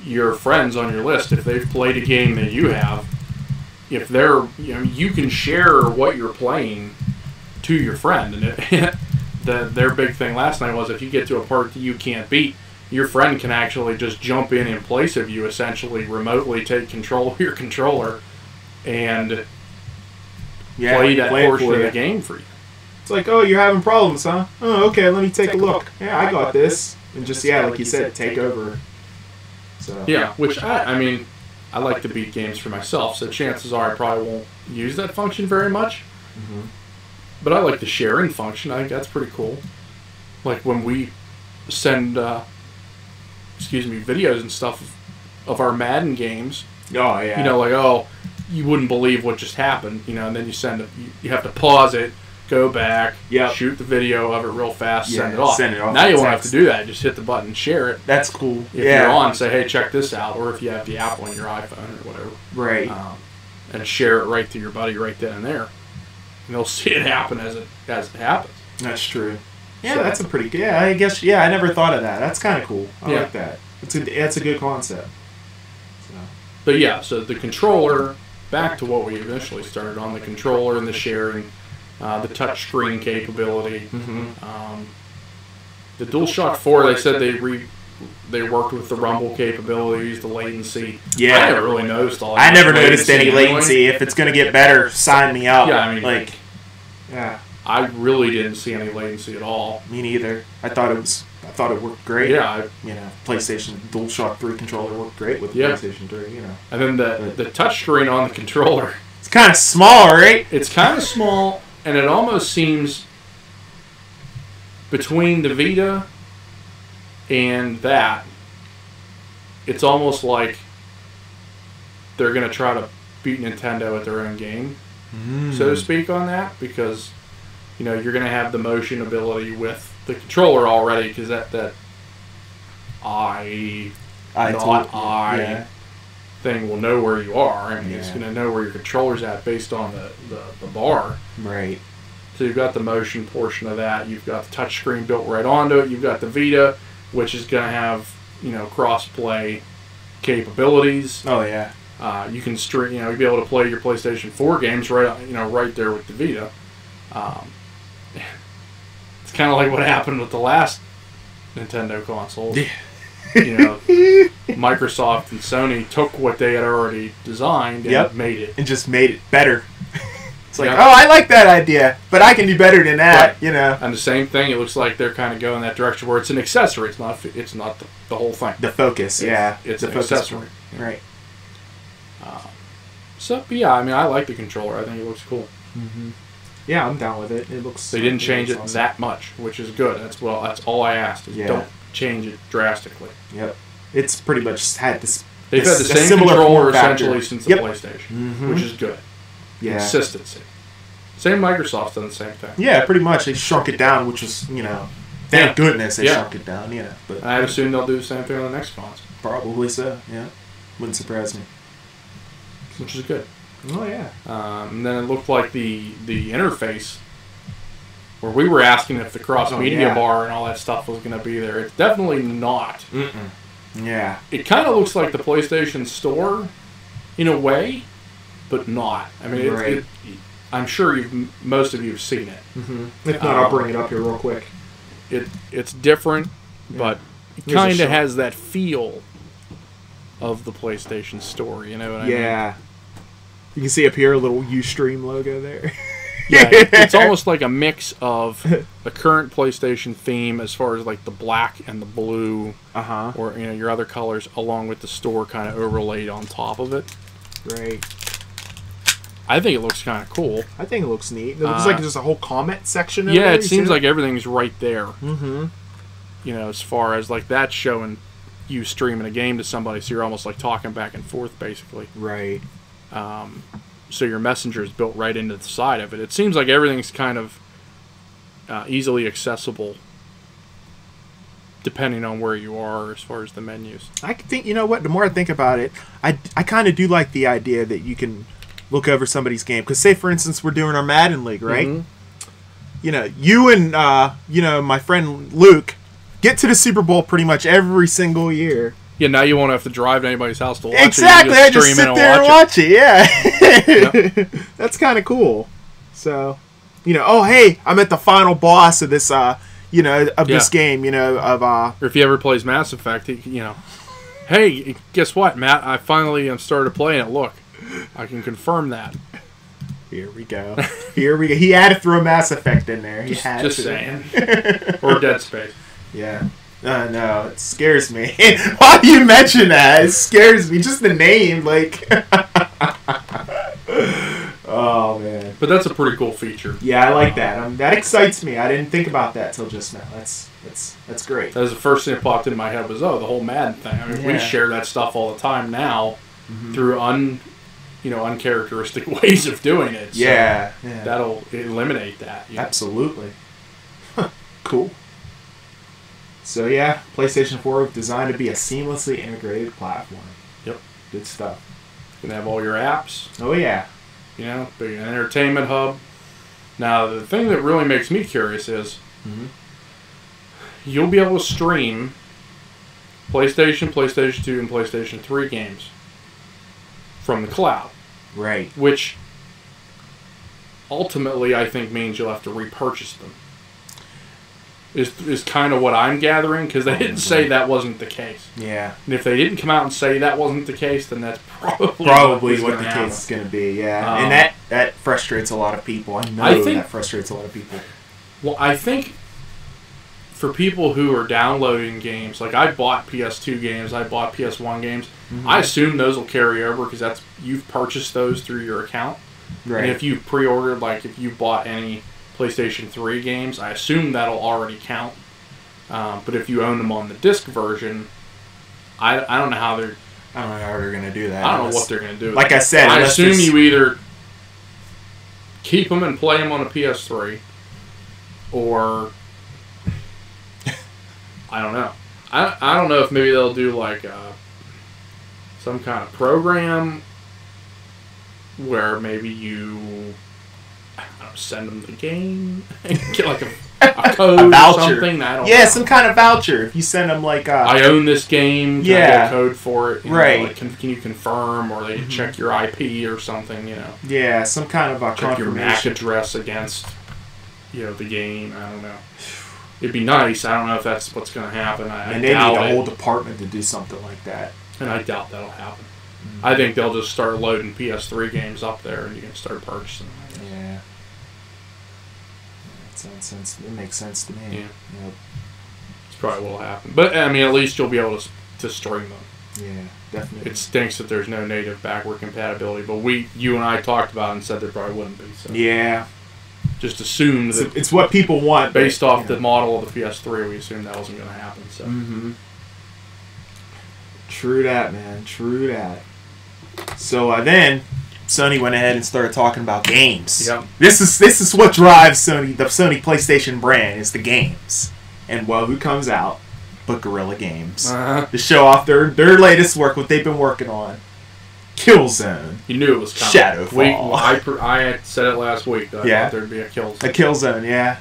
your friends on your list. If they've played a game that you have, if they're you can share what you're playing to your friend, and their big thing last night was if you get to a part that you can't beat, your friend can actually just jump in place of you, essentially remotely take control of your controller and play that portion of the game for you. It's like, oh, you're having problems, huh? Oh, okay, let me take a look. Yeah, I got this. And just, like you said, take over. So yeah, which I like to beat games for myself, so chances are I probably won't use that function very much. Mm-hmm. But I like the sharing function. I think that's pretty cool. Like when we send, videos and stuff of our Madden games. Oh, yeah. You wouldn't believe what just happened, and then you send it, you have to pause it, go back, shoot the video of it real fast, send it off. Now you won't have to do that. Just hit the button and share it. That's cool. If you're on, say, hey, check this out. Or if you have the app on your iPhone or whatever. Right. And share it right to your buddy right then and there. And they'll see it happen as it happens. That's true. Yeah, so, that's a pretty good. Yeah, I guess. Yeah, I never thought of that. That's kind of cool. I like that. That's a good concept. So. But yeah, so the controller. Back to what we initially started on, the controller and the sharing. the touchscreen capability. The DualShock 4, they said they worked with the rumble capabilities, the latency. Yeah. I never really noticed all that. I never noticed any latency. If it's going to get better, sign me up. Yeah, I mean, like, yeah. I really didn't see any latency at all. Me neither. I thought it worked great. Yeah. PlayStation DualShock 3 controller worked great with the PlayStation 3, And then the touchscreen on the controller. It's kind of small, right? It's kind of small, and it almost seems between the Vita and that, it's almost like they're going to try to beat Nintendo at their own game, so to speak, on that, because you're going to have the motion ability with the controller already, because that thing will know where you are. I mean, it's going to know where your controller's at based on the bar. Right. So you've got the motion portion of that. You've got the touchscreen built right onto it. You've got the Vita, which is going to have cross-play capabilities. Oh yeah. You can stream. You'll be able to play your PlayStation 4 games right there with the Vita. It's kind of like what happened with the last Nintendo consoles. Microsoft and Sony took what they had already designed and made it. And just made it better. It's like, I like that idea, but I can do better than that, Right. And the same thing, it looks like they're kind of going that direction where it's an accessory. It's not the whole thing. The focus, It's an accessory. Right. I like the controller. I think it looks cool. Mm-hmm. Yeah, I'm down with it. It looks. They didn't change it that much, which is good. That's all I asked. Is don't change it drastically. Yep. It's pretty much had this. They've had the same controller essentially since the PlayStation, which is good. Yeah. Consistency. Same Microsoft's done the same thing. Yeah, pretty much. They shrunk it down, which was, thank goodness they shrunk it down, But I assume they'll do the same thing on the next console. Probably so, yeah. Wouldn't surprise me. Which is good. Oh, yeah. And then it looked like the interface, where we were asking if the cross-media bar and all that stuff was going to be there. It's definitely not. Yeah. It kind of looks like the PlayStation Store, in a way, but not. I mean, I'm sure most of you have seen it. If not, I'll bring it up here real quick. It's different, but it kind of has that feel of the PlayStation Store. You know what I mean? Yeah. You can see up here a little Ustream logo there. It's almost like a mix of the current PlayStation theme, as far as like the black and the blue, or your other colors, along with the store kind of overlaid on top of it. Right. I think it looks kind of cool. I think it looks neat. It looks like there's a whole comment section. Yeah, it seems like everything's right there. As far as like that's showing you streaming a game to somebody, so you're almost like talking back and forth, basically. Right. So your messenger is built right into the side of it. It seems like everything's kind of easily accessible, depending on where you are as far as the menus. I think, the more I think about it, I kind of do like the idea that you can look over somebody's game. Because say, for instance, we're doing our Madden League, right? You and, my friend Luke get to the Super Bowl pretty much every single year. Yeah, now you won't have to drive to anybody's house to watch it. Exactly, I just sit there and watch it. Yeah. That's kind of cool. So, hey, I'm at the final boss of this, this game, Or if he ever plays Mass Effect, hey, guess what, Matt? I finally started playing it. Look, I can confirm that. Here we go. He had to throw Mass Effect in there. Just saying. Or Dead Space. Yeah. No, it scares me. Why do you mention that? It scares me. Just the name, like. Oh man. But that's a pretty cool feature. Yeah, I like that. That excites me. I didn't think about that till just now. That's great. That was the first thing that popped in my head was the whole Madden thing. I mean, we share that stuff all the time now through uncharacteristic ways of doing it. So that'll eliminate that. Absolutely. Cool. So PlayStation 4 was designed to be a seamlessly integrated platform. Yep. Good stuff. You can have all your apps. Oh yeah. Be an entertainment hub. Now the thing that really makes me curious is you'll be able to stream PlayStation, PlayStation 2, and PlayStation 3 games from the cloud. Right. Which ultimately I think means you'll have to repurchase them. Is kind of what I'm gathering, because they didn't say that wasn't the case. Yeah. And if they didn't come out and say that wasn't the case, then that's probably what the case is going to be, yeah. And that frustrates a lot of people. I think that frustrates a lot of people. Well, I think for people who are downloading games, like I bought PS2 games, I bought PS1 games, I assume those will carry over because you've purchased those through your account. Right. And if you pre-ordered, like if you bought any PlayStation 3 games, I assume that'll already count. But if you own them on the disc version, I don't know how they're going to do that. I don't know what they're going to do. Like I said, I assume you either keep them and play them on a PS3, or I don't know. I don't know if maybe they'll do like some kind of program where maybe you send them the game and get like a code, a voucher, or something. I don't know. Some kind of voucher. If you send them like I own this game, can I get a code for it? Right. Know, like, can you confirm, or they check your IP or something, Yeah, some kind of check your MAC address against, the game. I don't know. It'd be nice. I don't know if that's what's going to happen. And they need a whole department to do something like that. And I doubt that'll happen. I think they'll just start loading PS3 games up there and you can start purchasing them. Yeah. It makes sense to me. Yeah. Yep. It's probably what'll happen. But, I mean, at least you'll be able to stream them. Yeah, definitely. It stinks that there's no native backward compatibility, but you and I talked about it and said there probably wouldn't be. So. Yeah. Just assumed that... It's what people want. Based off the model of the PS3, we assumed that wasn't going to happen. So. True that, man. True that. So then... Sony went ahead and started talking about games. Yep. This is what drives Sony, the Sony PlayStation brand, is the games. And who comes out but Guerrilla Games to show off their latest work, what they've been working on. Killzone. You knew it was coming. Shadowfall. I had said it last week that I thought there'd be a Killzone. A Killzone, yeah.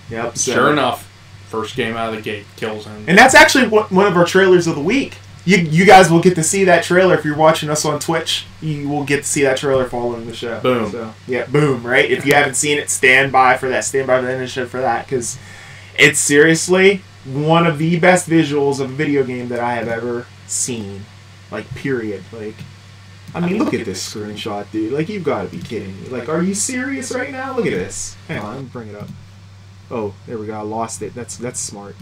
Yep. Sure enough, first game out of the gate, Killzone. And that's actually one of our trailers of the week. You guys will get to see that trailer if you're watching us on Twitch. You will get to see that trailer following the show. Boom. So, yeah, boom, right? If you haven't seen it, stand by for that. Stand by the end of the show for that, because it's seriously one of the best visuals of a video game that I have ever seen. Like, period. Like, I mean, look at this screenshot, dude. Like, you've got to be kidding me. Like, are you serious right now? Look at this. Hang on, let me bring it up. Oh, there we go. I lost it. That's smart.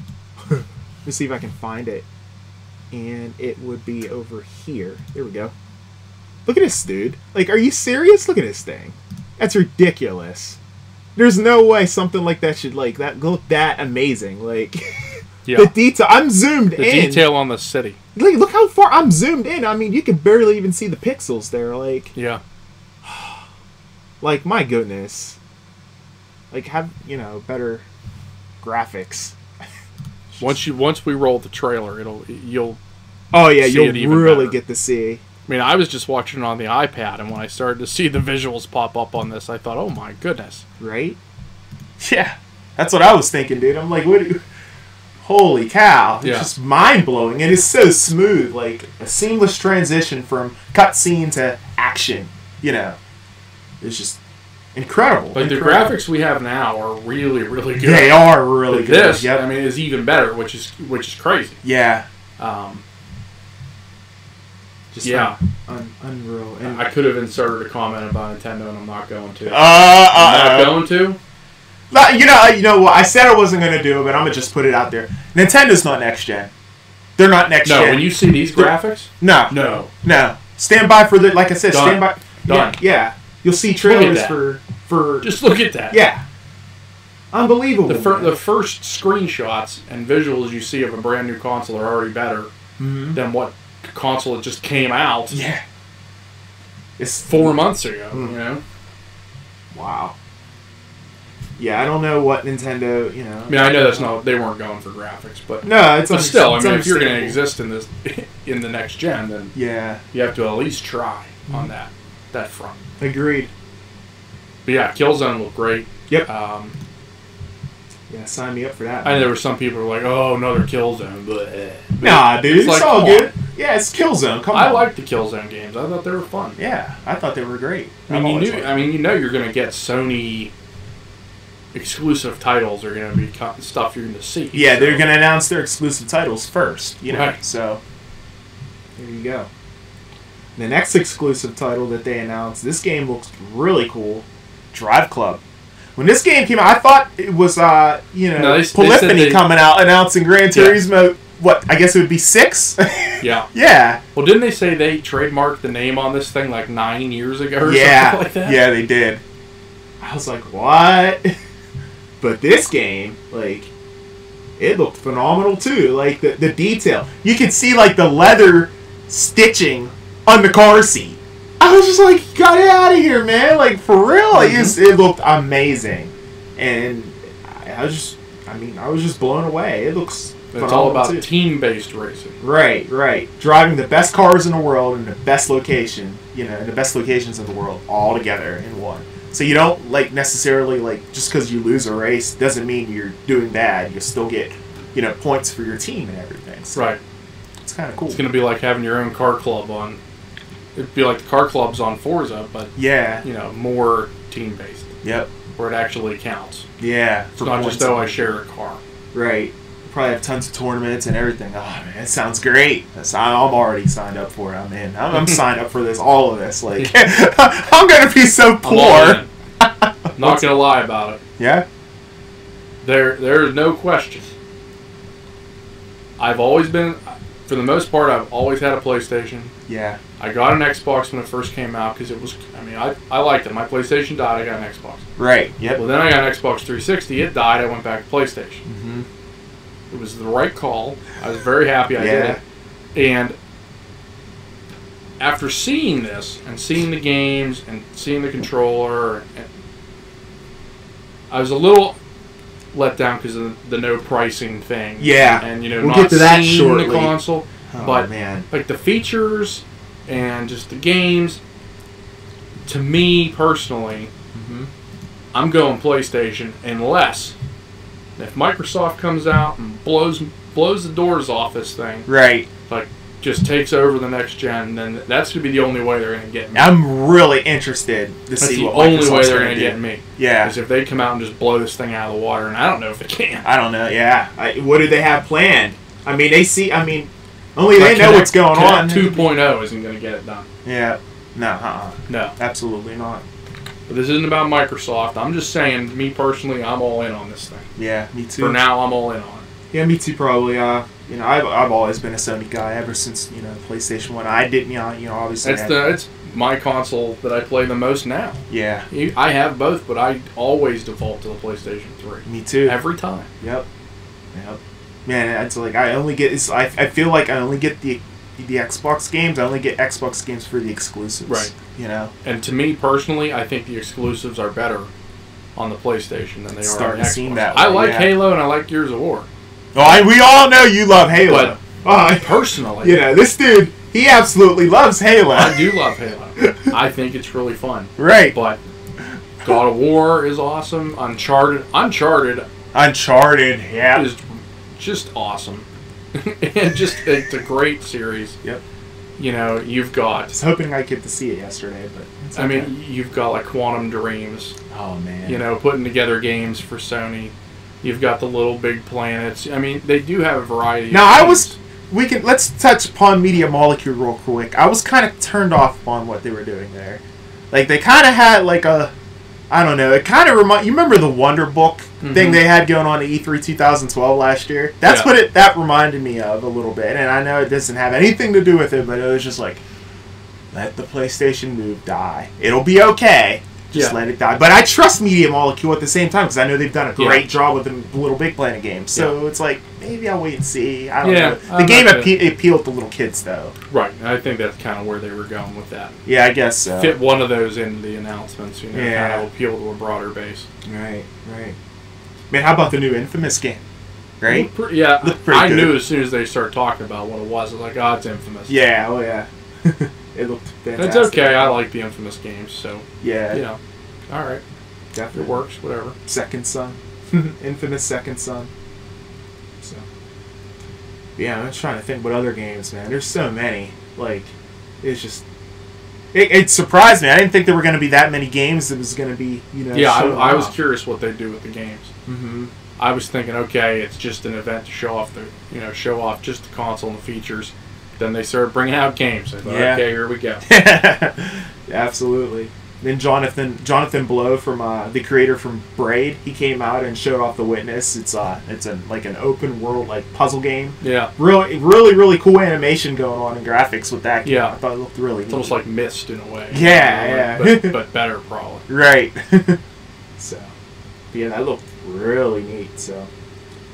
Let me see if I can find it. And it would be over here. There we go. Look at this, dude. Like, are you serious? Look at this thing. That's ridiculous. There's no way something like that should, like, that look that amazing. Like, the detail. I'm zoomed in. The detail on the city. Look how far I'm zoomed in. I mean, you can barely even see the pixels there. Like, yeah. Like, my goodness. Like, have, better graphics. Once we roll the trailer, you'll really get to see. I mean, I was just watching it on the iPad, and when I started to see the visuals pop up on this, I thought, "Oh my goodness!" Right? Yeah, that's what I was thinking, dude. I'm like, holy cow! It's just mind blowing, and it's so smooth, like a seamless transition from cutscene to action. It's just incredible. Like the graphics we have now are really, really good. They are really good. This, I mean, is even better, which is crazy. Yeah. Unreal. And I could have inserted a comment about Nintendo, and I'm not going to. I'm not going to. You know what? I said I wasn't going to do it, but I'm gonna just put it out there. Nintendo's not next gen. They're not next gen. No, when you see these graphics, no. Stand by for the. Like I said, stand by. Done. Yeah. You'll see trailers for. Just look at that. Yeah. Unbelievable. The first screenshots and visuals you see of a brand new console are already better than what console that just came out. Yeah. It's 4 months ago. Wow. Yeah, I don't know what Nintendo. I mean, I know that's not. They weren't going for graphics, but no, it's. But still, I mean, if you're going to exist in this in the next gen, then you have to at least try on that front. Agreed. But yeah, Killzone looked great. Yep. Sign me up for that. I know there were some people who were like, "Oh, another Killzone." But nah, dude, it's all good. Yeah, it's Killzone. Come on. I liked the Killzone games. I thought they were fun. Yeah, I thought they were great. I mean, you're going to get Sony exclusive titles are going to be stuff you're going to see. Yeah, so they're going to announce their exclusive titles first. You know, right. So there you go. The next exclusive title that they announced, this game looks really cool. Drive Club. When this game came out, I thought it was, Polyphony coming out announcing Gran Turismo. Yeah. What? I guess it would be 6? Yeah. Yeah. Well, didn't they say they trademarked the name on this thing like 9 years ago or something like that? Yeah, they did. I was like, what? But this game, like, it looked phenomenal too. Like, the detail. You could see, like, the leather stitching on the car seat. I was just like, got it out of here, man. Like, for real. Like, it looked amazing. And I was just blown away. It looks phenomenal. It's all about team-based racing. Right. Driving the best cars in the world in the best location, in the best locations in the world, all together in one. So you don't, like, necessarily, like, just because you lose a race doesn't mean you're doing bad. You still get, points for your team and everything. So right. It's kind of cool. It's going to be like having your own car club on... It'd be like the car clubs on Forza, but, more team-based. Yep. Where it actually counts. Yeah. It's not just, I share a car. Right. Probably have tons of tournaments and everything. Oh, man, it sounds great. I'm already signed up for it. I'm in. I'm signed up for all of this. Like, I'm going to be so poor. Not going to lie about it. Yeah? There's no question. I've always been, for the most part, I've always had a PlayStation. Yeah. I got an Xbox when it first came out because it was, I liked it. My PlayStation died, I got an Xbox. Right, yep. Well, then I got an Xbox 360. It died, I went back to PlayStation. Mm-hmm. It was the right call. I was very happy I did it. And after seeing this and seeing the games and seeing the controller, I was a little let down because of the no pricing thing. Yeah. And, we'll not get to that seeing shortly. the console. Oh, but, man. like, the features and just the games, to me personally, I'm going PlayStation unless if Microsoft comes out and blows the doors off this thing, right? Like, just takes over the next gen, then that's going to be the only way they're going to get me. I'm really interested to see what Microsoft's That's the only way they're going to get me. Yeah. Because if they come out and just blow this thing out of the water, and I don't know if they can. I don't know, yeah. What do they have planned? Only they know what's going on. 2.0 isn't going to get it done. Yeah. No, No. Absolutely not. But this isn't about Microsoft. I'm just saying, me personally, I'm all in on this thing. Yeah, me too. For now, I'm all in on it. Yeah, me too, probably. I've always been a Sony guy ever since, PlayStation 1. I didn't, obviously. It's my console that I play the most now. Yeah. I have both, but I always default to the PlayStation 3. Me too. Every time. Yep. Man, it's like I feel like I only get the Xbox games. I only get Xbox games for the exclusives. Right. And to me personally, I think the exclusives are better on the PlayStation than they are on the Xbox. I like Halo and I like Gears of War. Oh, we all know you love Halo. But personally, this dude, he absolutely loves Halo. I do love Halo. I think it's really fun. Right. But God of War is awesome. Uncharted, yeah, is just awesome. And just it's a great series. Yep. You've got... I was hoping I get to see it yesterday, but... It's okay. You've got, like, Quantum Dreams. Oh, man. Putting together games for Sony. You've got the Little Big Planets. They do have a variety of games. Let's touch upon Media Molecule real quick. I was kind of turned off on what they were doing there. Like, they kind of had, like, I don't know, it kind of you remember the Wonder Book thing they had going on at E3 2012 last year? That's what that reminded me of a little bit. And I know it doesn't have anything to do with it, but it was just like, let the PlayStation Move die. It'll be okay. Just let it die. But I trust Media Molecule at the same time because I know they've done a great job with the Little Big Planet games. So it's like, maybe I'll wait and see. I don't know. The game appealed to little kids, though. Right. And I think that's kind of where they were going with that. Yeah, I guess so. Fit one of those into the announcements, kind of appeal to a broader base. Right. Man, how about the new Infamous game? Right? I knew as soon as they started talking about what it was. I was like, it's Infamous. Yeah, oh yeah. It looked fantastic. It's okay. I like the Infamous games, so... Yeah. All right. Definitely. It works, whatever. Second Son. Infamous Second Son. So. Yeah, I'm trying to think what other games, man. There's so many. Like, it's just... It surprised me. I didn't think there were going to be that many games that was going to be, Yeah, I was curious what they do with the games. Mm-hmm. I was thinking, okay, it's just an event to show off just the console and the features. Then they started bringing out games. I thought, okay, here we go. Absolutely. Then Jonathan Blow from the creator from Braid, he came out and showed off The Witness. It's like an open world like puzzle game. Yeah. Really, really, really cool animation going on in graphics with that game. Yeah. I thought it looked really It's almost like Myst in a way. Yeah, But better probably. Right. So, yeah, that looked really neat. So,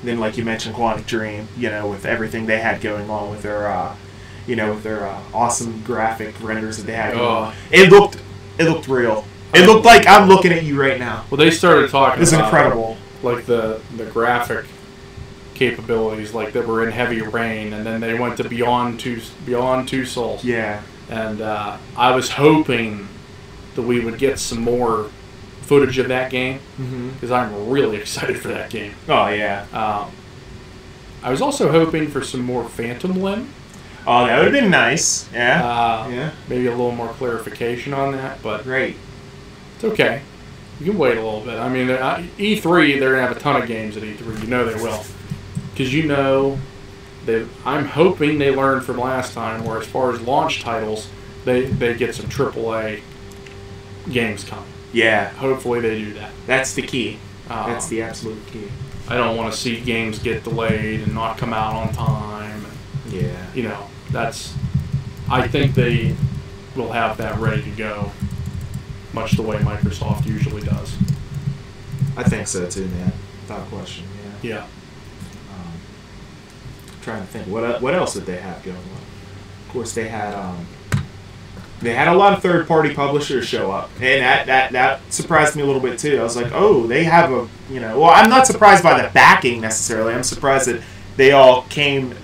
then like you mentioned, Quantic Dream, with everything they had going on with their, with their awesome graphic renders that they had going on. It looked real. It looked like I'm looking at you right now. Well, they started talking It's about incredible. Like the graphic capabilities, like that were in Heavy Rain, and then they went to Beyond Two Souls. Yeah. And I was hoping that we would get some more footage of that game, because I'm really excited for that game. Oh, yeah. I was also hoping for some more Phantom Limb. Oh, that would have been nice. Yeah. Yeah. Maybe a little more clarification on that, but Great. it's okay. You can wait a little bit. I mean, E3, they're going to have a ton of games at E3. You know they will. Because I'm hoping they learned from last time, where as far as launch titles, they get some AAA games coming. Yeah. Hopefully they do that. That's the key. That's the absolute key. I don't want to see games get delayed and not come out on time. Yeah. I think they will have that ready to go, much the way Microsoft usually does. I think so too, man. Without question. Yeah. Yeah. Trying to think what else did they have going on. Of course, they had a lot of third-party publishers show up, and that surprised me a little bit too. I was like, oh, they have well, I'm not surprised by the backing necessarily. I'm surprised that they all came,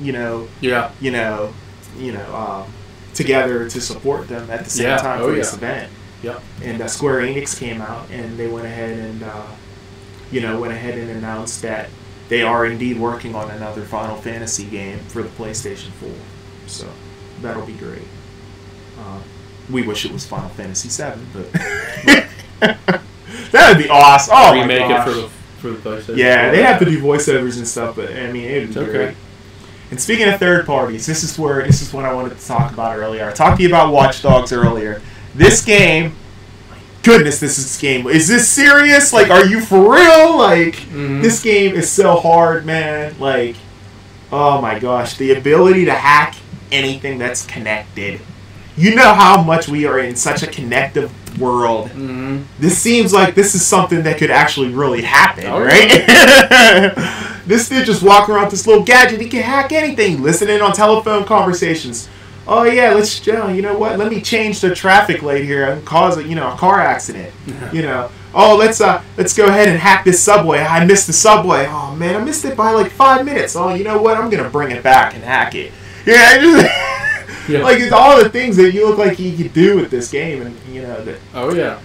together to support them at the same time for this event. Yep. And Square Enix came out, and they went ahead and announced that they are indeed working on another Final Fantasy game for the PlayStation 4. So that'll be great. We wish it was Final Fantasy 7, but that would be awesome. Oh, remake my gosh. it for the PlayStation. Yeah, they have to do voiceovers and stuff, but I mean, it would be great. And speaking of third parties, this is what I wanted to talk about earlier. I talked to you about Watch Dogs earlier. This game, my goodness, this game. Is this serious? Like, are you for real? Like, This game is so hard, man. Like, oh my gosh, the ability to hack anything that's connected. You know how much we are in such a connective world. This seems like this is something that could actually really happen, right? This dude just walking around with this little gadget. He can hack anything. Listening on telephone conversations. Oh yeah, you know what? Let me change the traffic light here and cause a car accident. Oh, let's go ahead and hack this subway. I missed the subway. Oh man, I missed it by like 5 minutes. Oh, you know what? I'm gonna bring it back and hack it. Yeah, like it's all the things that you look like you could do with this game, and that. Oh yeah,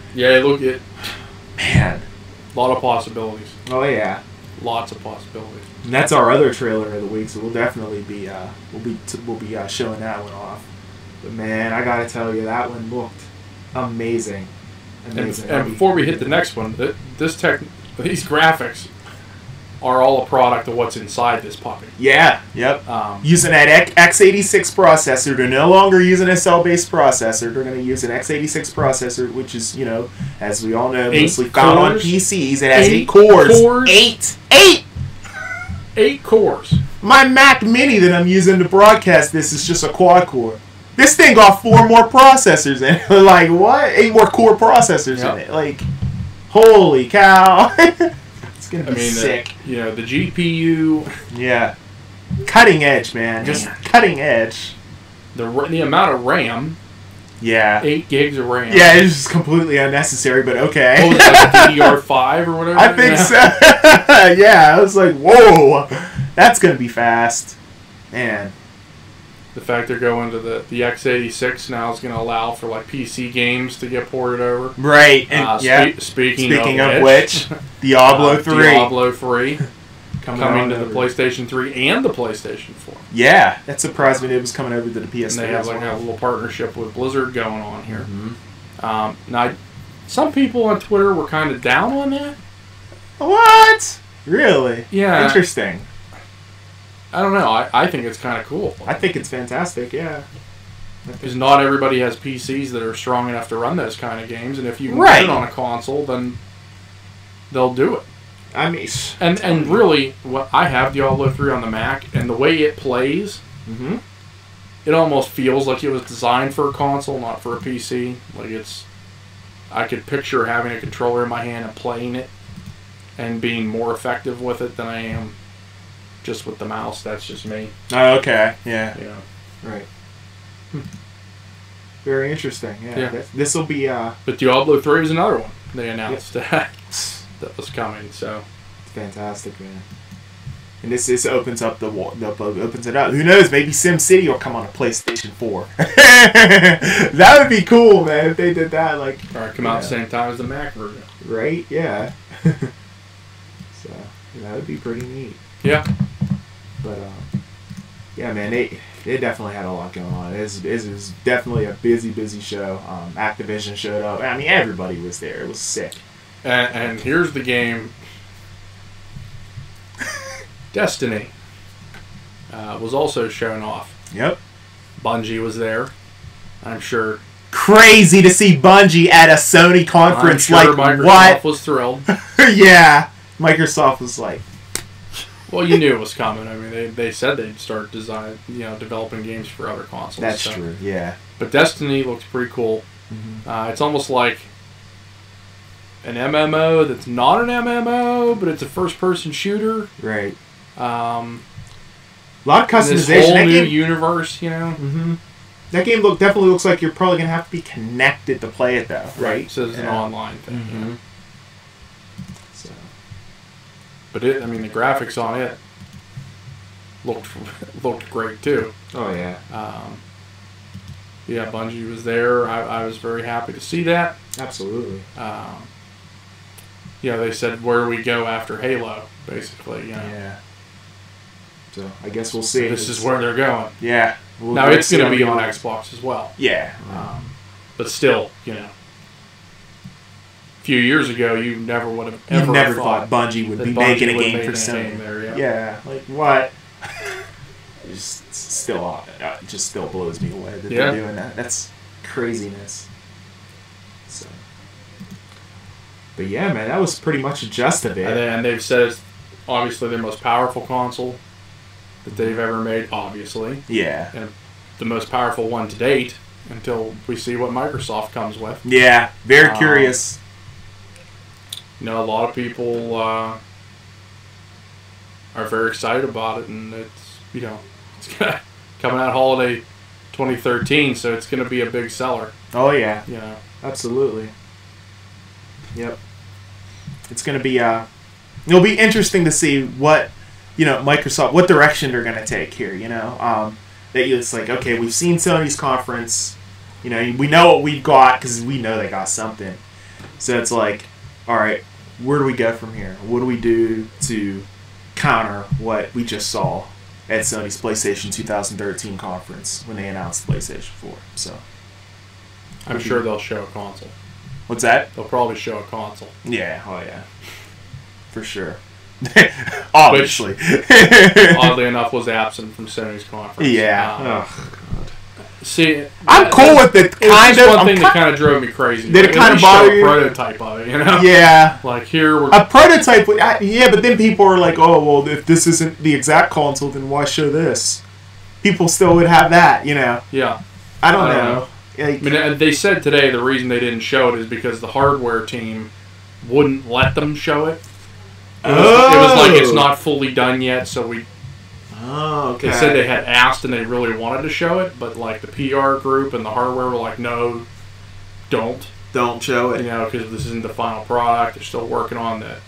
man, a lot of possibilities. Oh yeah, lots of possibilities. And that's our other trailer of the week, so we'll definitely be showing that one off. But man, I gotta tell you, that one looked amazing. And before we hit the next one, these graphics are all a product of what's inside this puppy. Yeah, yep. Using that x86 processor. They're no longer using a cell-based processor. They're going to use an x86 processor, which is, as we all know, mostly found on PCs. It has 8 cores. 8 cores. My Mac Mini that I'm using to broadcast this is just a quad core. This thing got 4 more processors in it. Like, what? 8 more core processors in it. Like, holy cow. It's going to be sick. The GPU. Yeah. Cutting edge, man. Just cutting edge. The amount of RAM. Yeah. 8 gigs of RAM. Yeah, it's just completely unnecessary, but okay. Oh, like DDR5 or whatever? I think so. Yeah, I was like, whoa. That's going to be fast. Man. The fact they're going to the x86 now is going to allow for like PC games to get ported over. Right. And Speaking of which, Diablo 3. Diablo 3. coming to the PlayStation 3 and the PlayStation 4. Yeah, that surprised me. It was coming over to the PS3. And they have like a little partnership with Blizzard going on here. Now, some people on Twitter were kind of down on that. What? Really? Yeah. Interesting. I don't know. I think it's kind of cool. I think it's fantastic, yeah. Because not everybody has PCs that are strong enough to run those kind of games, and if you can right. get it on a console, then they'll do it. I mean... And really, what I have Diablo 3 on the Mac, and the way it plays, it almost feels like it was designed for a console, not for a PC. Like I could picture having a controller in my hand and playing it, and being more effective with it than I am just with the mouse. That's just me. Oh, okay. Yeah. Yeah. Right. Very interesting. Yeah. This will be... But Diablo 3 is another one they announced that was coming, so... It's fantastic, man. And this opens up opens it up. Who knows? Maybe SimCity will come on a PlayStation 4. That would be cool, man, if they did that. Like, or come out at the same time as the Mac version. Right? Yeah. So, that would be pretty neat. Yeah. But, yeah, man, they definitely had a lot going on. It was definitely a busy show. Activision showed up. I mean, everybody was there. It was sick. And here's the game. Destiny was also shown off. Yep. Bungie was there. I'm sure. Crazy to see Bungie at a Sony conference. I'm sure like, Microsoft what? was thrilled. Yeah. Microsoft was like... Well, you knew it was coming. I mean, they said they'd start developing games for other consoles. That's true, yeah. But Destiny looks pretty cool. It's almost like an MMO that's not an MMO, but it's a first-person shooter. Right. A lot of customization. This whole new universe, you know. That game definitely looks like you're probably gonna have to be connected to play it, though. Right. So it's an online thing. You know? So. But the graphics on it looked great too. Oh yeah. Yeah, Bungie was there. I was very happy to see that. Absolutely. Yeah, they said where do we go after Halo, basically. You know. Yeah. So I guess we'll see. This is where they're going. Yeah. Now it's going to be on Xbox as well. Yeah. But still, you know, a few years ago you never would have ever thought Bungie would be making a game for Sony. There, yeah. Like what? It just still blows me away that they're doing that. That's craziness. So. But yeah, man, that was pretty much just of it. And they've said it's obviously their most powerful console that they've ever made, obviously. Yeah. And the most powerful one to date until we see what Microsoft comes with. Yeah, very curious. You know, a lot of people are very excited about it, and it's, you know, it's coming out holiday 2013, so it's going to be a big seller. Oh, yeah. You know. Absolutely. Yep. It's going to be, it'll be interesting to see what, Microsoft, what direction they're going to take here, it's like, okay, we've seen Sony's conference, we know what we've got because we know they got something. So it's like, all right, where do we go from here? What do we do to counter what we just saw at Sony's PlayStation 2013 conference when they announced the PlayStation 4? So I'm sure they'll show a console. What's that? They'll probably show a console. Yeah, oh yeah. For sure. Obviously. Which, oddly enough, was absent from Sony's conference. Yeah. See, I'm cool with it. One thing that kind of drove me crazy. Did it kind of bother you? A prototype of it, Yeah. Like here we're a prototype. Yeah, but then people are like, "Oh, well, if this isn't the exact console, then why show this?" People still would have that, Yeah. I don't know. Like, they said today the reason they didn't show it is because the hardware team wouldn't let them show it. It was like it's not fully done yet, so we. Oh, okay. They said they had asked and they really wanted to show it, but like the PR group and the hardware were like, no, don't show it. Because this isn't the final product. They're still working on the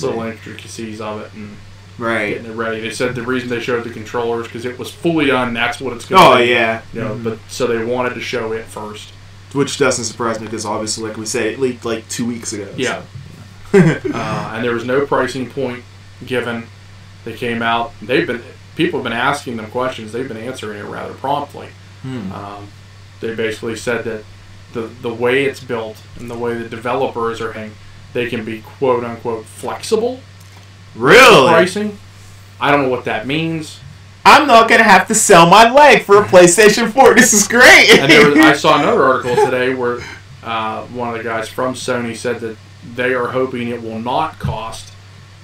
little intricacies of it and getting it ready. They said the reason they showed the controllers because it was fully done. That's what it's going to be. Yeah. But so they wanted to show it first, which doesn't surprise me because obviously, like we said, it leaked like 2 weeks ago. Yeah. So. And there was no pricing point given. They came out. People have been asking them questions. They've been answering it rather promptly. They basically said that the way it's built and the way the developers are they can be quote unquote flexible. Really? Pricing. I don't know what that means. I'm not going to have to sell my leg for a PlayStation 4. This is great. And I saw another article today where one of the guys from Sony said that they are hoping it will not cost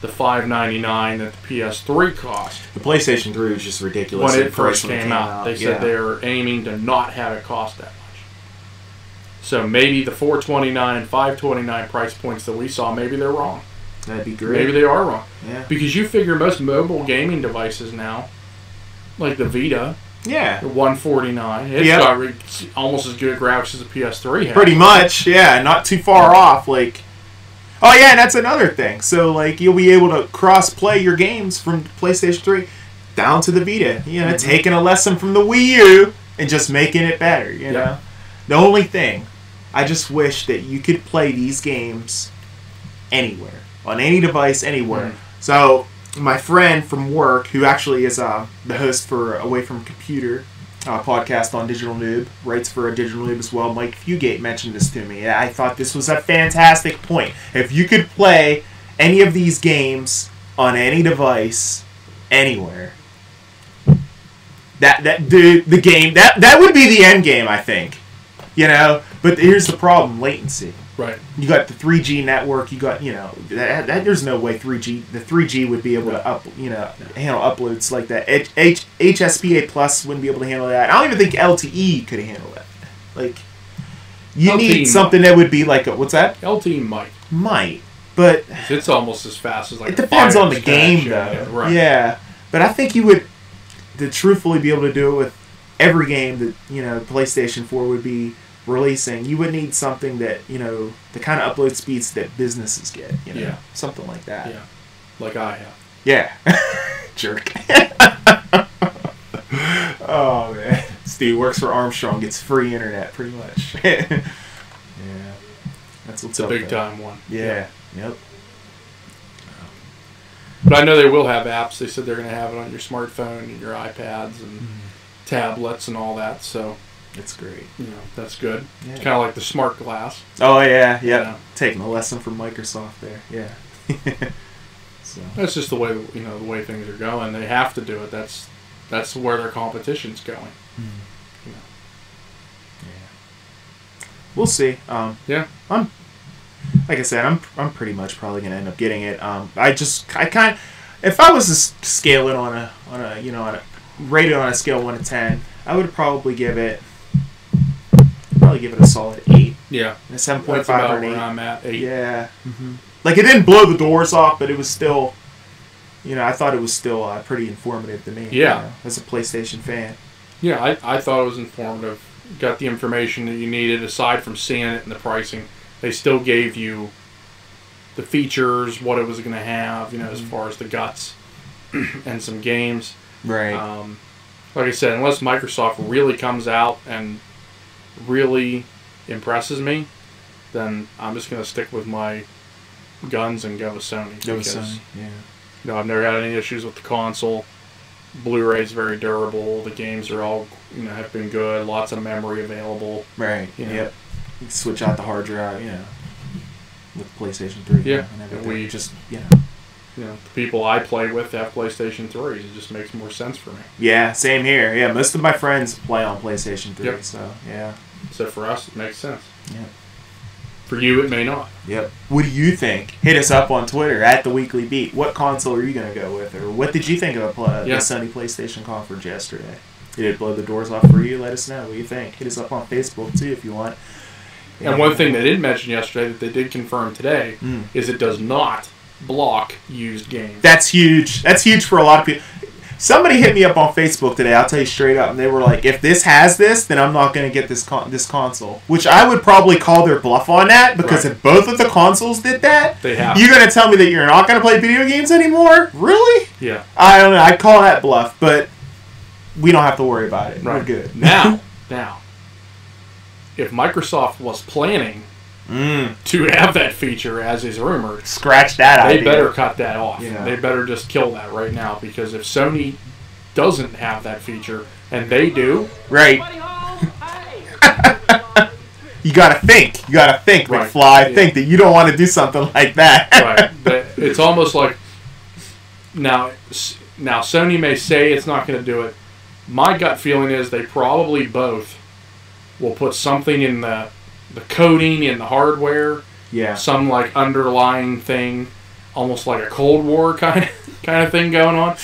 the $599 that the PS3 cost. The PlayStation 3 was just ridiculous. When it first came out. They said they are aiming to not have it cost that much. So maybe the $429, $529 price points that we saw, maybe they're wrong. That'd be great. Maybe they are wrong. Yeah. Because you figure most mobile gaming devices now, like the Vita, the $149, it's got almost as good graphics as the PS3 has. Pretty much, yeah. Not too far off. Like, oh yeah, and that's another thing. So like, you'll be able to cross-play your games from PlayStation 3 down to the Vita. You know, taking a lesson from the Wii U and just making it better. You know, the only thing, I just wish that you could play these games anywhere, on any device, anywhere. So my friend from work, who actually is the host for Away From Computer podcast on Digital Noob, writes for a Digital Noob as well, Mike Fugate, mentioned this to me. I thought this was a fantastic point. If you could play any of these games on any device, anywhere, the game that would be the end game, I think. You know, but here's the problem: latency. Right. You got the 3G network. You got, you know, there's no way the 3G would be able to handle uploads like that. HSPA Plus wouldn't be able to handle that. I don't even think LTE could handle that. Like, you need something that would be like what's that? LTE might, but it's almost as fast as like. It depends on the game, though. Right. Yeah, but I think you would, to truthfully be able to do it with every game that PlayStation 4 would be releasing, you would need something that, the kind of upload speeds that businesses get, something like that. Yeah, like I have. Yeah. Jerk. Oh, man. Steve works for Armstrong, gets free internet, pretty much. Yeah. That's what's up. It's a big time one. Yeah. Yep. But I know they will have apps. They said they're going to have it on your smartphone and your iPads and tablets and all that, so... It's great. That's good. Yeah. It's kind of like the smart glass. Oh, yeah. Taking a lesson from Microsoft there. Yeah. So. That's just the way, the way things are going. They have to do it. That's where their competition's going. Yeah. We'll see. Yeah. Like I said, I'm pretty much probably going to end up getting it. If I was to scale it on a rated on a scale of 1 to 10, I would probably give it a solid 8. Yeah. A 7.5 or an 8. Where I'm at, 8. Yeah. Like, it didn't blow the doors off, but it was still, I thought it was still pretty informative to me. Yeah. As a PlayStation fan. Yeah, I thought it was informative. Got the information that you needed aside from seeing it and the pricing. They still gave you the features, what it was going to have, as far as the guts and some games. Right. Like I said, unless Microsoft really comes out and really impresses me, then I'm just going to stick with my guns and go with Sony. Sony, yeah. I've never had any issues with the console. Blu-ray's very durable. The games are all, have been good. Lots of memory available. Right. Yep. You can switch out the hard drive, with PlayStation 3. Yeah. And we just, the people I play with have PlayStation 3s. It just makes more sense for me. Yeah, same here. Yeah, most of my friends play on PlayStation 3, so, yeah. So for us, it makes sense. Yeah. For you, it may not. Yep. What do you think? Hit us up on Twitter, @TheWeeklyBeat. What console are you going to go with? Or what did you think of the Sony PlayStation conference yesterday? Did it blow the doors off for you? Let us know. What do you think? Hit us up on Facebook, too, if you want. And one thing they did mention yesterday that they did confirm today is it does not block used games. That's huge. That's huge for a lot of people. Somebody hit me up on Facebook today, I'll tell you straight up, and they were like, if this has this, then I'm not going to get this console. Which I would probably call their bluff on that, because if both of the consoles did that, you're going to tell me that you're not going to play video games anymore? Really? Yeah. I don't know. I'd call that bluff, but we don't have to worry about it. Right. We're good. Now, if Microsoft was planning to have that feature, as is rumored. Scratch that idea. They better cut that off. Yeah. They better just kill that right now, because if Sony doesn't have that feature, and they do... Right. You gotta think. You gotta think, right. McFly. Think that you don't want to do something like that. Right. But it's almost like... Now, Sony may say it's not going to do it. My gut feeling is they probably both will put something in the coding in the hardware, some like underlying thing, almost like a Cold War kind of thing going on,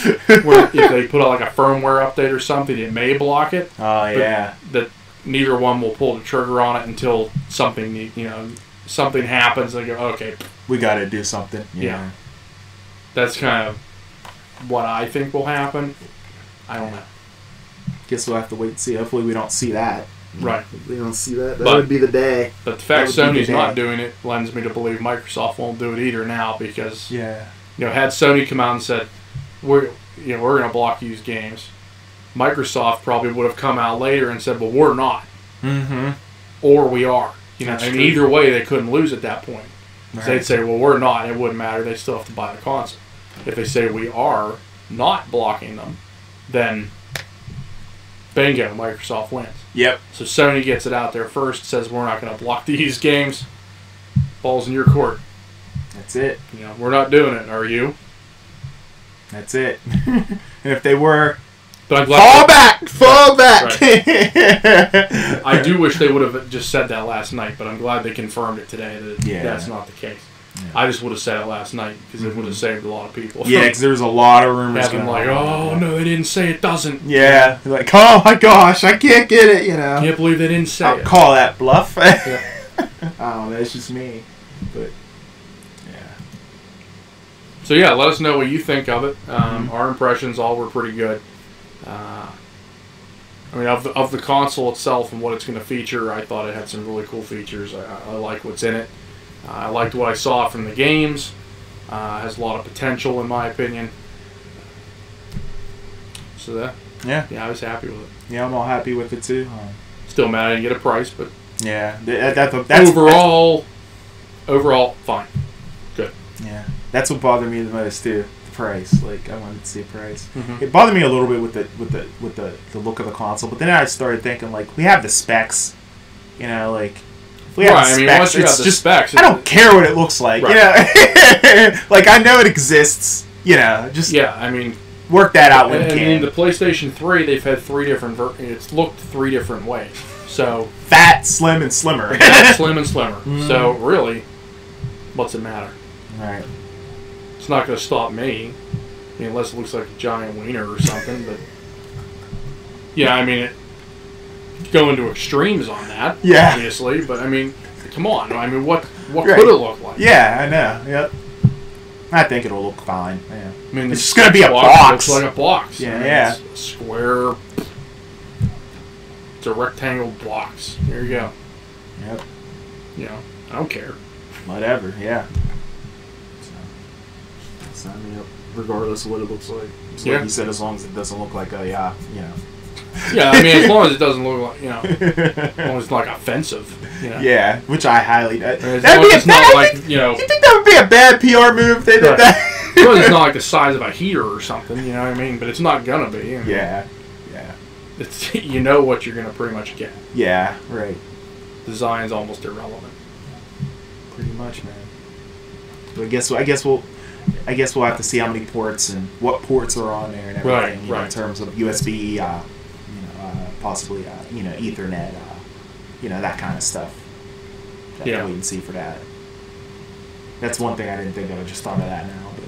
where if they put like a firmware update or something, it may block it. Oh yeah. That neither one will pull the trigger on it until something happens. They go, okay, we got to do something. Yeah. That's kind of what I think will happen. I don't know. Guess we'll have to wait and see. Hopefully we don't see that. Right. If we don't see that, that would be the day. But the fact Sony's not doing it lends me to believe Microsoft won't do it either now, because had Sony come out and said we're going to block used games, Microsoft probably would have come out later and said, well, we're not. Mm-hmm. Or we are. Either way they couldn't lose at that point. Right. They'd say, well, we're not. It wouldn't matter. They still have to buy the console. If they say we are not blocking them, then bingo, Microsoft wins. Yep. So Sony gets it out there first, says we're not going to block the used games. Ball's in your court. That's it. We're not doing it. Are you? That's it. And if they were, but I'm glad fall back. Right. I do wish they would have just said that last night, but I'm glad they confirmed it today that that's not the case. Yeah. I just would have said it last night because it would have saved a lot of people. Yeah, because there's a lot of rumors going like, oh, no, they didn't say it doesn't. Yeah, like, oh my gosh, I can't get it, Can't believe they didn't say it. I'll call that bluff. I don't know, that's just me. But, yeah. So, yeah, let us know what you think of it. Our impressions all were pretty good. Of the console itself and what it's going to feature, I thought it had some really cool features. I like what's in it. I liked what I saw from the games. Has a lot of potential, in my opinion. So I was happy with it. Yeah, I'm all happy with it too. Still mad I didn't get a price, but that's overall fine, good. Yeah, that's what bothered me the most too. The price, like I wanted to see a price. Mm-hmm. It bothered me a little bit with the look of the console, but then I started thinking like we have the specs, like. We have the specs. Once you have the specs, I don't care what it looks like. Right. Like I know it exists. Just work that out when you can. The PlayStation 3, they've had three different. It's looked three different ways. So fat, slim, and slimmer. Slim and slimmer. Mm. So really, what's it matter? Right. It's not going to stop me, unless it looks like a giant wiener or something. But go into extrees on that, obviously, but come on. What could it look like? Yeah, I know. Yep. I think it'll look fine. Yeah. It's just gonna be a box. It looks like a box. Yeah, It's a square. It's a rectangle box. There you go. Yep. I don't care. Whatever. Yeah. So regardless of what it looks like. Like you said, as long as it doesn't look like a Yeah, as long as it doesn't look like, as long as it's not offensive. Yeah, which I highly doubt. It's not like, You think that would be a bad PR move? They did that. It's not like the size of a heater or something, you know what I mean? But it's not gonna be. Yeah. It's what you're gonna pretty much get. Yeah, right. Design's almost irrelevant. Pretty much, man. But I guess we'll have to see how many ports and what ports are on there and everything. Right. In terms of USB. Possibly, Ethernet, that kind of stuff. Wait and see for that. That's one thing I didn't think of. I just thought of that now, but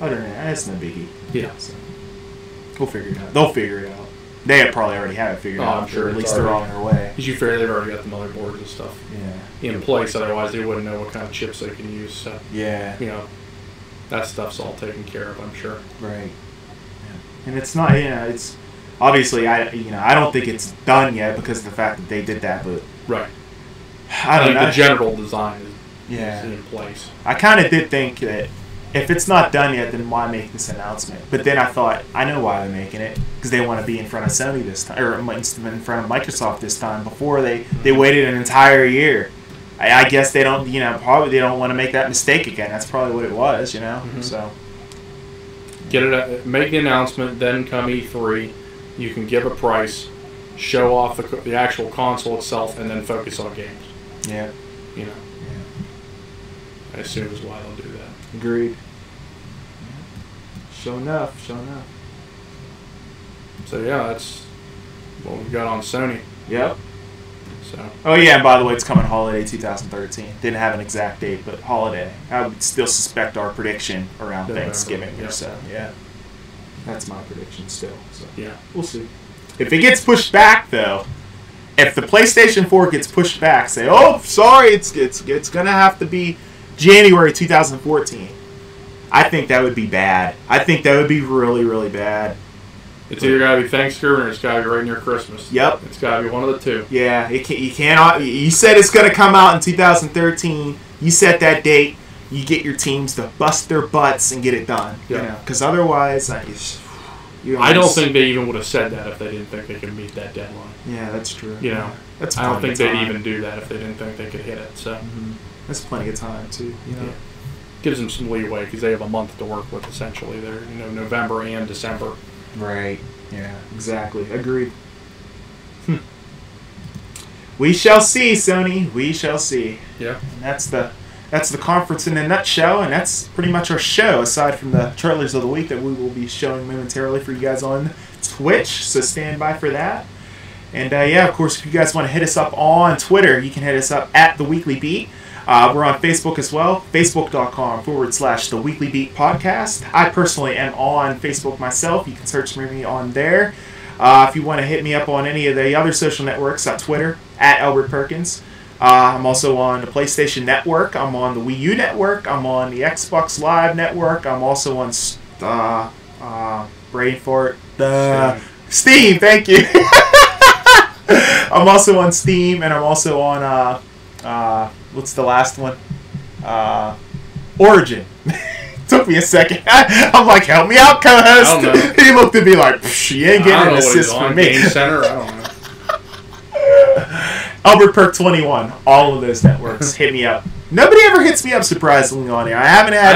other than that, it's no biggie. Yeah. So we'll figure it out. They'll figure it out. They probably already have it figured out. I'm sure. At least they're on their way. Because you figure they've already got the motherboards and stuff in place. Otherwise, they wouldn't know what kind of chips they can use. So that stuff's all taken care of. I'm sure. Right. Yeah. And it's not. It's. Obviously, I don't think it's done yet because of the fact that they did that, but I don't know. The general design is in place. I kind of did think that if it's not done yet, then why make this announcement? But then I thought, I know why they're making it, because they want to be in front of Sony this time, or in front of Microsoft this time. Before they waited an entire year, I guess they don't, probably they don't want to make that mistake again. That's probably what it was, So get it, make the announcement, then come E3. You can give a price, show off the actual console itself, and then focus on games. Yeah. Yeah. I assume is why they'll do that. Agreed. Sure enough. So yeah, that's what we've got on Sony. Yep. So. Oh yeah, and by the way, it's coming holiday 2013. Didn't have an exact date, but holiday. I would still suspect our prediction around Thanksgiving or so. Yeah. That's my prediction still. So yeah, we'll see. If it gets pushed back though, if the PlayStation 4 gets pushed back, say, oh, sorry, it's gonna have to be January 2014. I think that would be bad. I think that would be really, really bad. It's either gotta be Thanksgiving or it's gotta be right near Christmas. Yep. It's gotta be one of the two. Yeah, you cannot. You said it's gonna come out in 2013. You set that date. You get your teams to bust their butts and get it done. Yeah. Because otherwise, I don't think they even would have said that if they didn't think they could meet that deadline. Yeah, that's true. That's I don't think they'd even do that if they didn't think they could hit it. So that's plenty of time too. Yeah. Gives them some leeway because they have a month to work with essentially. They're November and December. Right. Yeah. Exactly. Agreed. We shall see, Sony. We shall see. Yeah. And that's the conference in a nutshell, and that's pretty much our show, aside from the trailers of the week that we will be showing momentarily for you guys on Twitch, so stand by for that. And of course, if you guys want to hit us up on Twitter, you can hit us up at The Weekly Beat. We're on Facebook as well, facebook.com/The Weekly Beat Podcast. I personally am on Facebook myself. You can search for me on there. If you want to hit me up on any of the other social networks, Twitter, at Albert Perkins. I'm also on the PlayStation Network. I'm on the Wii U Network. I'm on the Xbox Live Network. I'm also on brain fart. Steam. Thank you. I'm also on Steam, and I'm also on what's the last one? Origin. Took me a second. I'm like, help me out, co-host. He looked at me like, you ain't getting an assist from me. Game Center? I don't know. Albert Perk 21, all of those networks, hit me up. Nobody ever hits me up surprisingly on here. I haven't had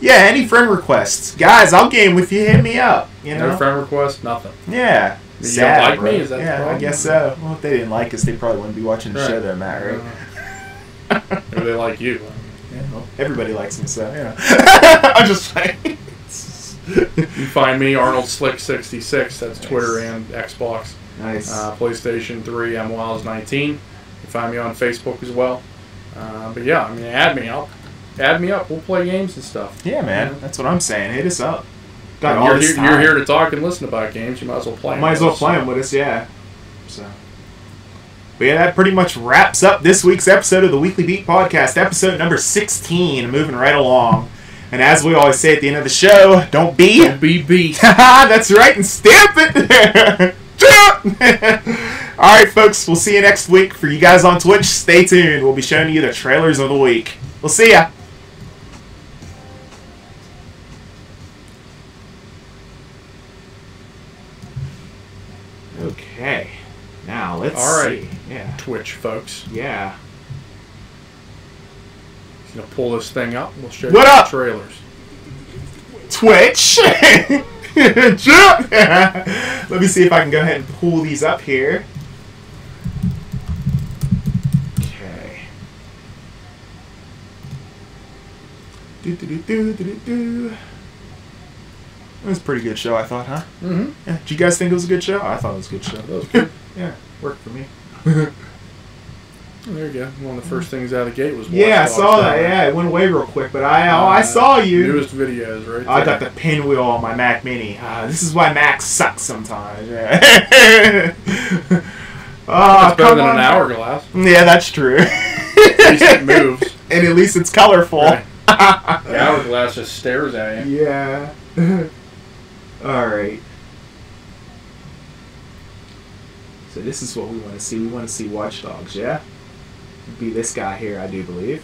any friend requests. Guys, I'll game with you. Hit me up. No friend request, nothing. Yeah. You don't like me? Is that the problem? I guess so. Well, if they didn't like us, they probably wouldn't be watching the show there, Matt, right? Maybe they like you. Well, everybody likes me, so I'm just saying. You find me Arnold Slick 66. That's nice. Twitter and Xbox. Nice. PlayStation 3 MWiles19. You can find me on Facebook as well. But yeah, add me up. We'll play games and stuff. Yeah, man. That's what I'm saying. Hit us up. You're here to talk and listen about games. You might as well play them. Might as well play them with us, yeah. So. But yeah, that pretty much wraps up this week's episode of the Weekly Beat Podcast, episode number 16, moving right along. And as we always say at the end of the show, don't be beat. That's right, and stamp it. Alright, folks, we'll see you next week. For you guys on Twitch, stay tuned. We'll be showing you the trailers of the week. We'll see ya. Okay. Now, let's see. Yeah. Twitch, folks. Yeah. He's going to pull this thing up. We'll show you the trailers. Twitch! Let me see if I can go ahead and pull these up here. Okay. It was a pretty good show, I thought, huh? Mm-hmm. Yeah. Did you guys think it was a good show? I thought it was a good show. That was good. Yeah, worked for me. There you go. One of the first things out of the gate was I saw that. Yeah, it went away real quick, but I saw you. Newest videos, right? I got the pinwheel on my Mac Mini. This is why Mac sucks sometimes. Yeah. It's better than an hourglass. Yeah, that's true. At least it moves. And at least it's colorful. Right. The hourglass just stares at you. Yeah. Alright. So this is what we want to see. We want to see Watch Dogs, yeah? It'd be this guy here, I do believe.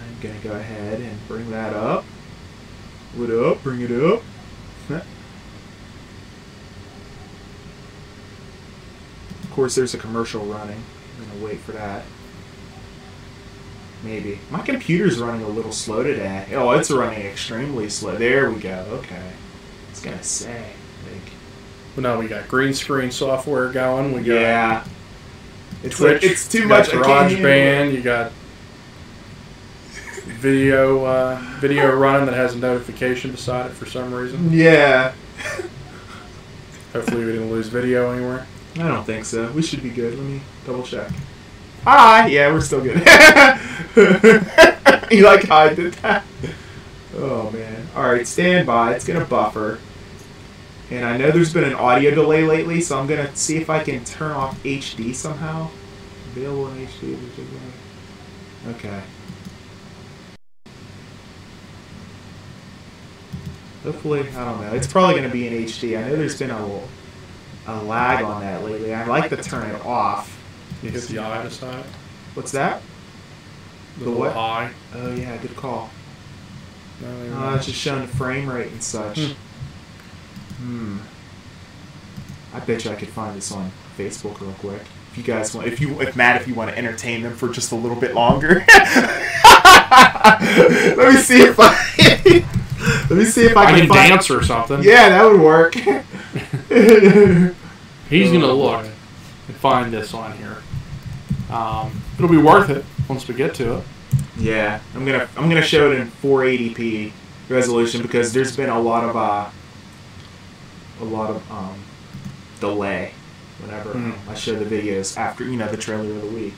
I'm going to go ahead and bring that up. What up? Bring it up. Of course, there's a commercial running. I'm going to wait for that. Maybe. My computer's running a little slow today. Oh, it's running extremely slow. There we go. Okay. I was going to say. Like, well, now we got green screen software going. We got yeah. It's Twitch. Like, it's too much. GarageBand. You got video running that has a notification beside it for some reason. Yeah. Hopefully we didn't lose video anywhere. I don't think so. We should be good. Let me double check. Hi! Yeah, we're still good. You like how I did that? Oh, man. Alright, stand by. It's going to buffer. And I know there's been an audio delay lately, so I'm going to see if I can turn off HD somehow. Available in HD. Okay. Hopefully, I don't know. It's probably going to be in HD. I know there's been a lag on that lately. I'd like to turn it off. You hit the eye beside it? What's that? The what? Eye. Oh, yeah, good call. No, it's just showing the frame rate and such. I bet you I could find this on Facebook real quick. If you guys want, if Matt, if you want to entertain them for just a little bit longer. Let me see if I can find dance or something. Yeah, that would work. He's gonna look and find this on here. It'll be worth it once we get to it. Yeah, I'm gonna show it in 480p resolution because there's been a lot of delay whenever I show the videos after the trailer of the week.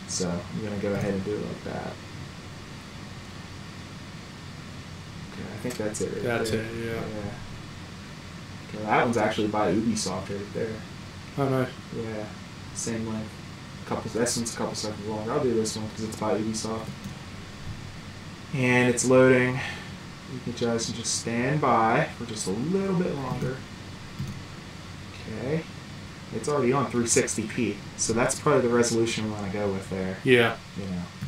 So I'm gonna go ahead and do it like that. Okay, I think that's it. That's it. Yeah. Okay, that one's actually by Ubisoft right there. Oh, nice. Yeah, same length. This one's a couple seconds long. I'll do this one because it's by Ubisoft. And it's loading. You guys can just stand by for just a little bit longer. Okay. It's already on 360p, so that's probably the resolution we want to go with there. Yeah.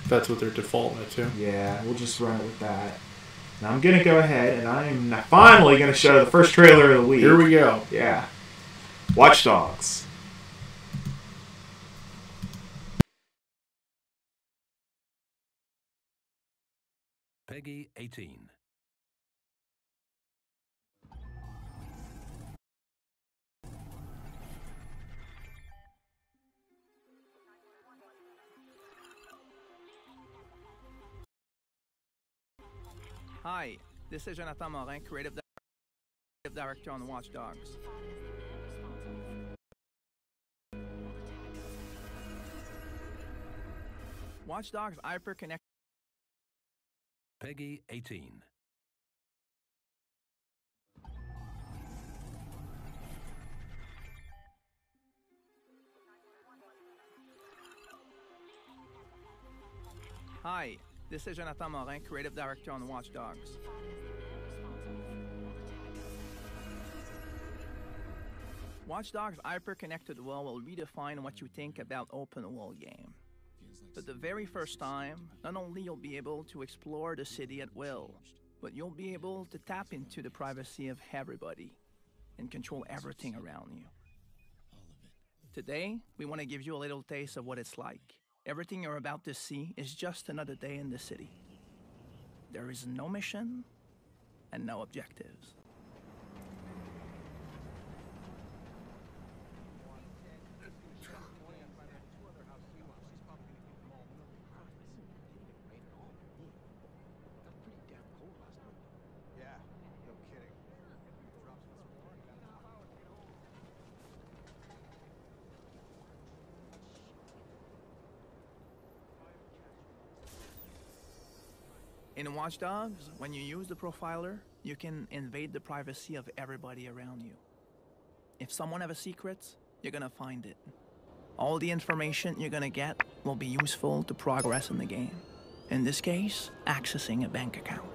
That's what they're defaulting it to. Yeah, we'll just run it with that. Now I'm going to go ahead and I'm finally going to show the first trailer of the week. Here we go. Yeah. Watch Dogs. Peggy 18. Hi, this is Jonathan Morin, creative director on Watch Dogs. Watch Dogs hyper-connect. Peggy 18. Hi, this is Jonathan Morin, creative director on Watch Dogs. Watch Dogs hyper-connected world will redefine what you think about open world game. For the very first time, not only you'll be able to explore the city at will, but you'll be able to tap into the privacy of everybody and control everything around you. Today, we want to give you a little taste of what it's like. Everything you're about to see is just another day in the city. There is no mission and no objectives. In Watch Dogs, when you use the profiler, you can invade the privacy of everybody around you. If someone has a secret, you're gonna find it. All the information you're gonna get will be useful to progress in the game. In this case, accessing a bank account.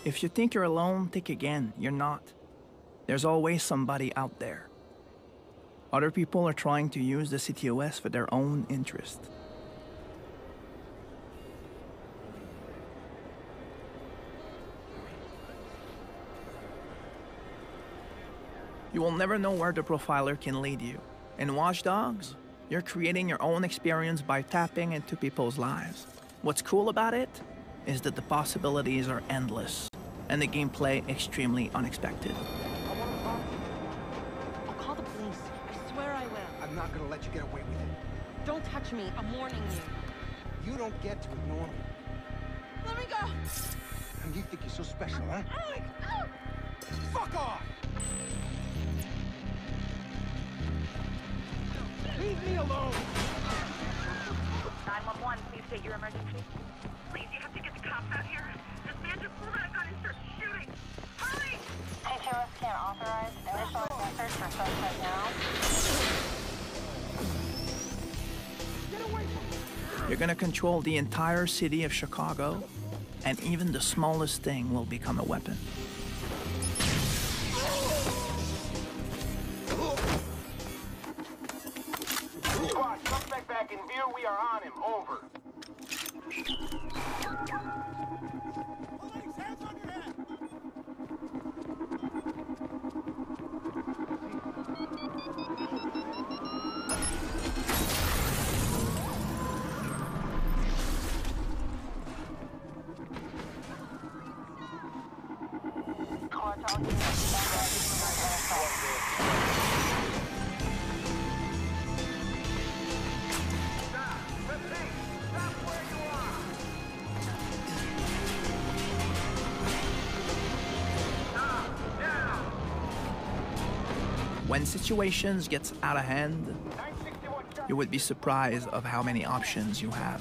If you think you're alone, think again. You're not. There's always somebody out there. Other people are trying to use the CTOS for their own interest. You will never know where the profiler can lead you. In Watch Dogs, you're creating your own experience by tapping into people's lives. What's cool about it is that the possibilities are endless, and the gameplay extremely unexpected. I'll call the police. I swear I will. I'm not gonna let you get away with it. Don't touch me. I'm warning you. You don't get to ignore me. Let me go. And you think you're so special, huh? Alex! Alex! Fuck off! Leave me alone! 911, please state your emergency. Please, you have to get the cops out here. This man just pulled out a gun and started shooting. Hurry! HOS can't authorize initial search for suspect now. Get away from me! You're gonna control the entire city of Chicago, and even the smallest thing will become a weapon. Squad, suspect back in view. We are on him. Over. Police, hands on your head! When situations get out of hand, you would be surprised of how many options you have.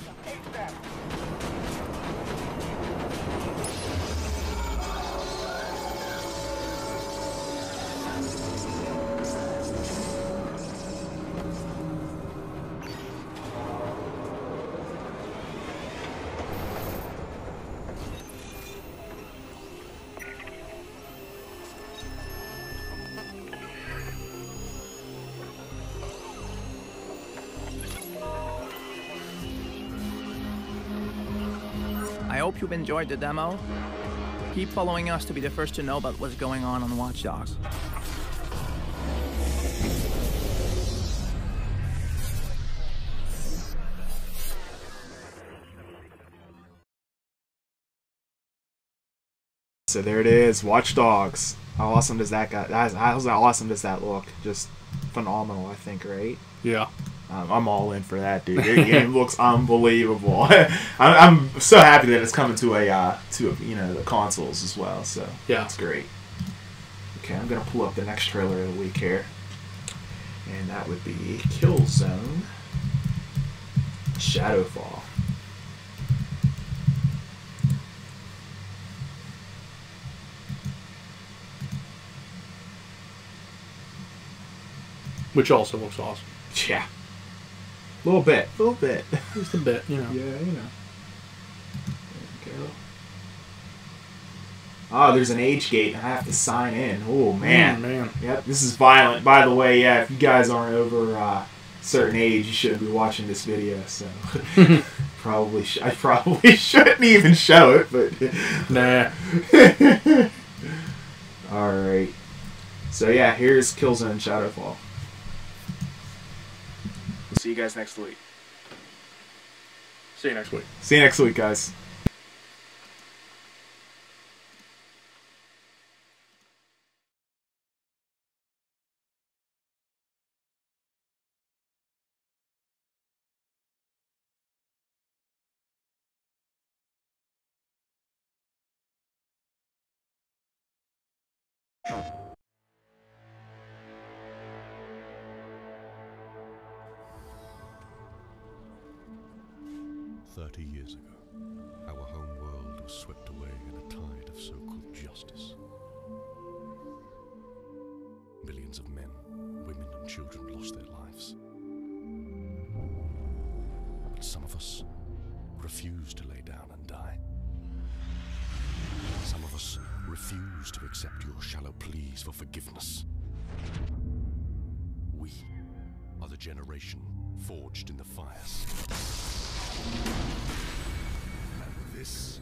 I hope you've enjoyed the demo. Keep following us to be the first to know about what's going on Watch Dogs. So there it is, Watch Dogs. How awesome does that guy? How awesome does that look? Just phenomenal, I think, right? Yeah. I'm all in for that, dude. Your game looks unbelievable. I'm so happy that it's coming to the consoles as well. So yeah, it's great. Okay, I'm gonna pull up the next trailer of the week here, and that would be Killzone Shadowfall. Which also looks awesome. Yeah. A little bit. Just a bit, you know. Yeah, you know. There we go. Oh, there's an age gate. I have to sign in. Oh, man. Man. Yep, this is violent. By the way, yeah, if you guys aren't over a certain age, you shouldn't be watching this video, so... I probably shouldn't even show it, but... Nah. Alright. So, yeah, here's Killzone Shadowfall. We'll see you guys next week. See you next week. See you next week, guys. Years ago, our home world was swept away in a tide of so-called justice. Millions of men, women and children lost their lives. But some of us refused to lay down and die. Some of us refused to accept your shallow pleas for forgiveness. We generation forged in the fires. And this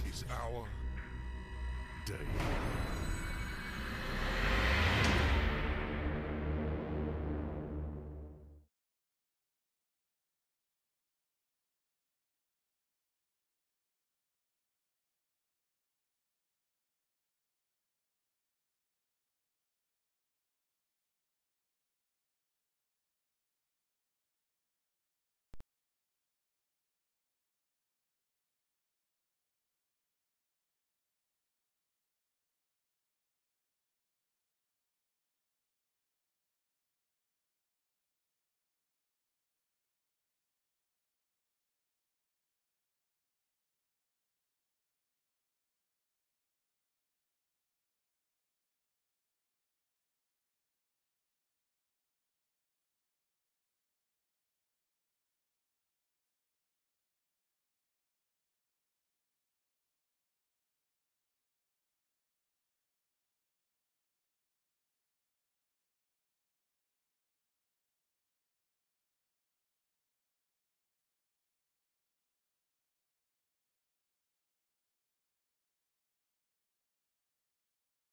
is our day.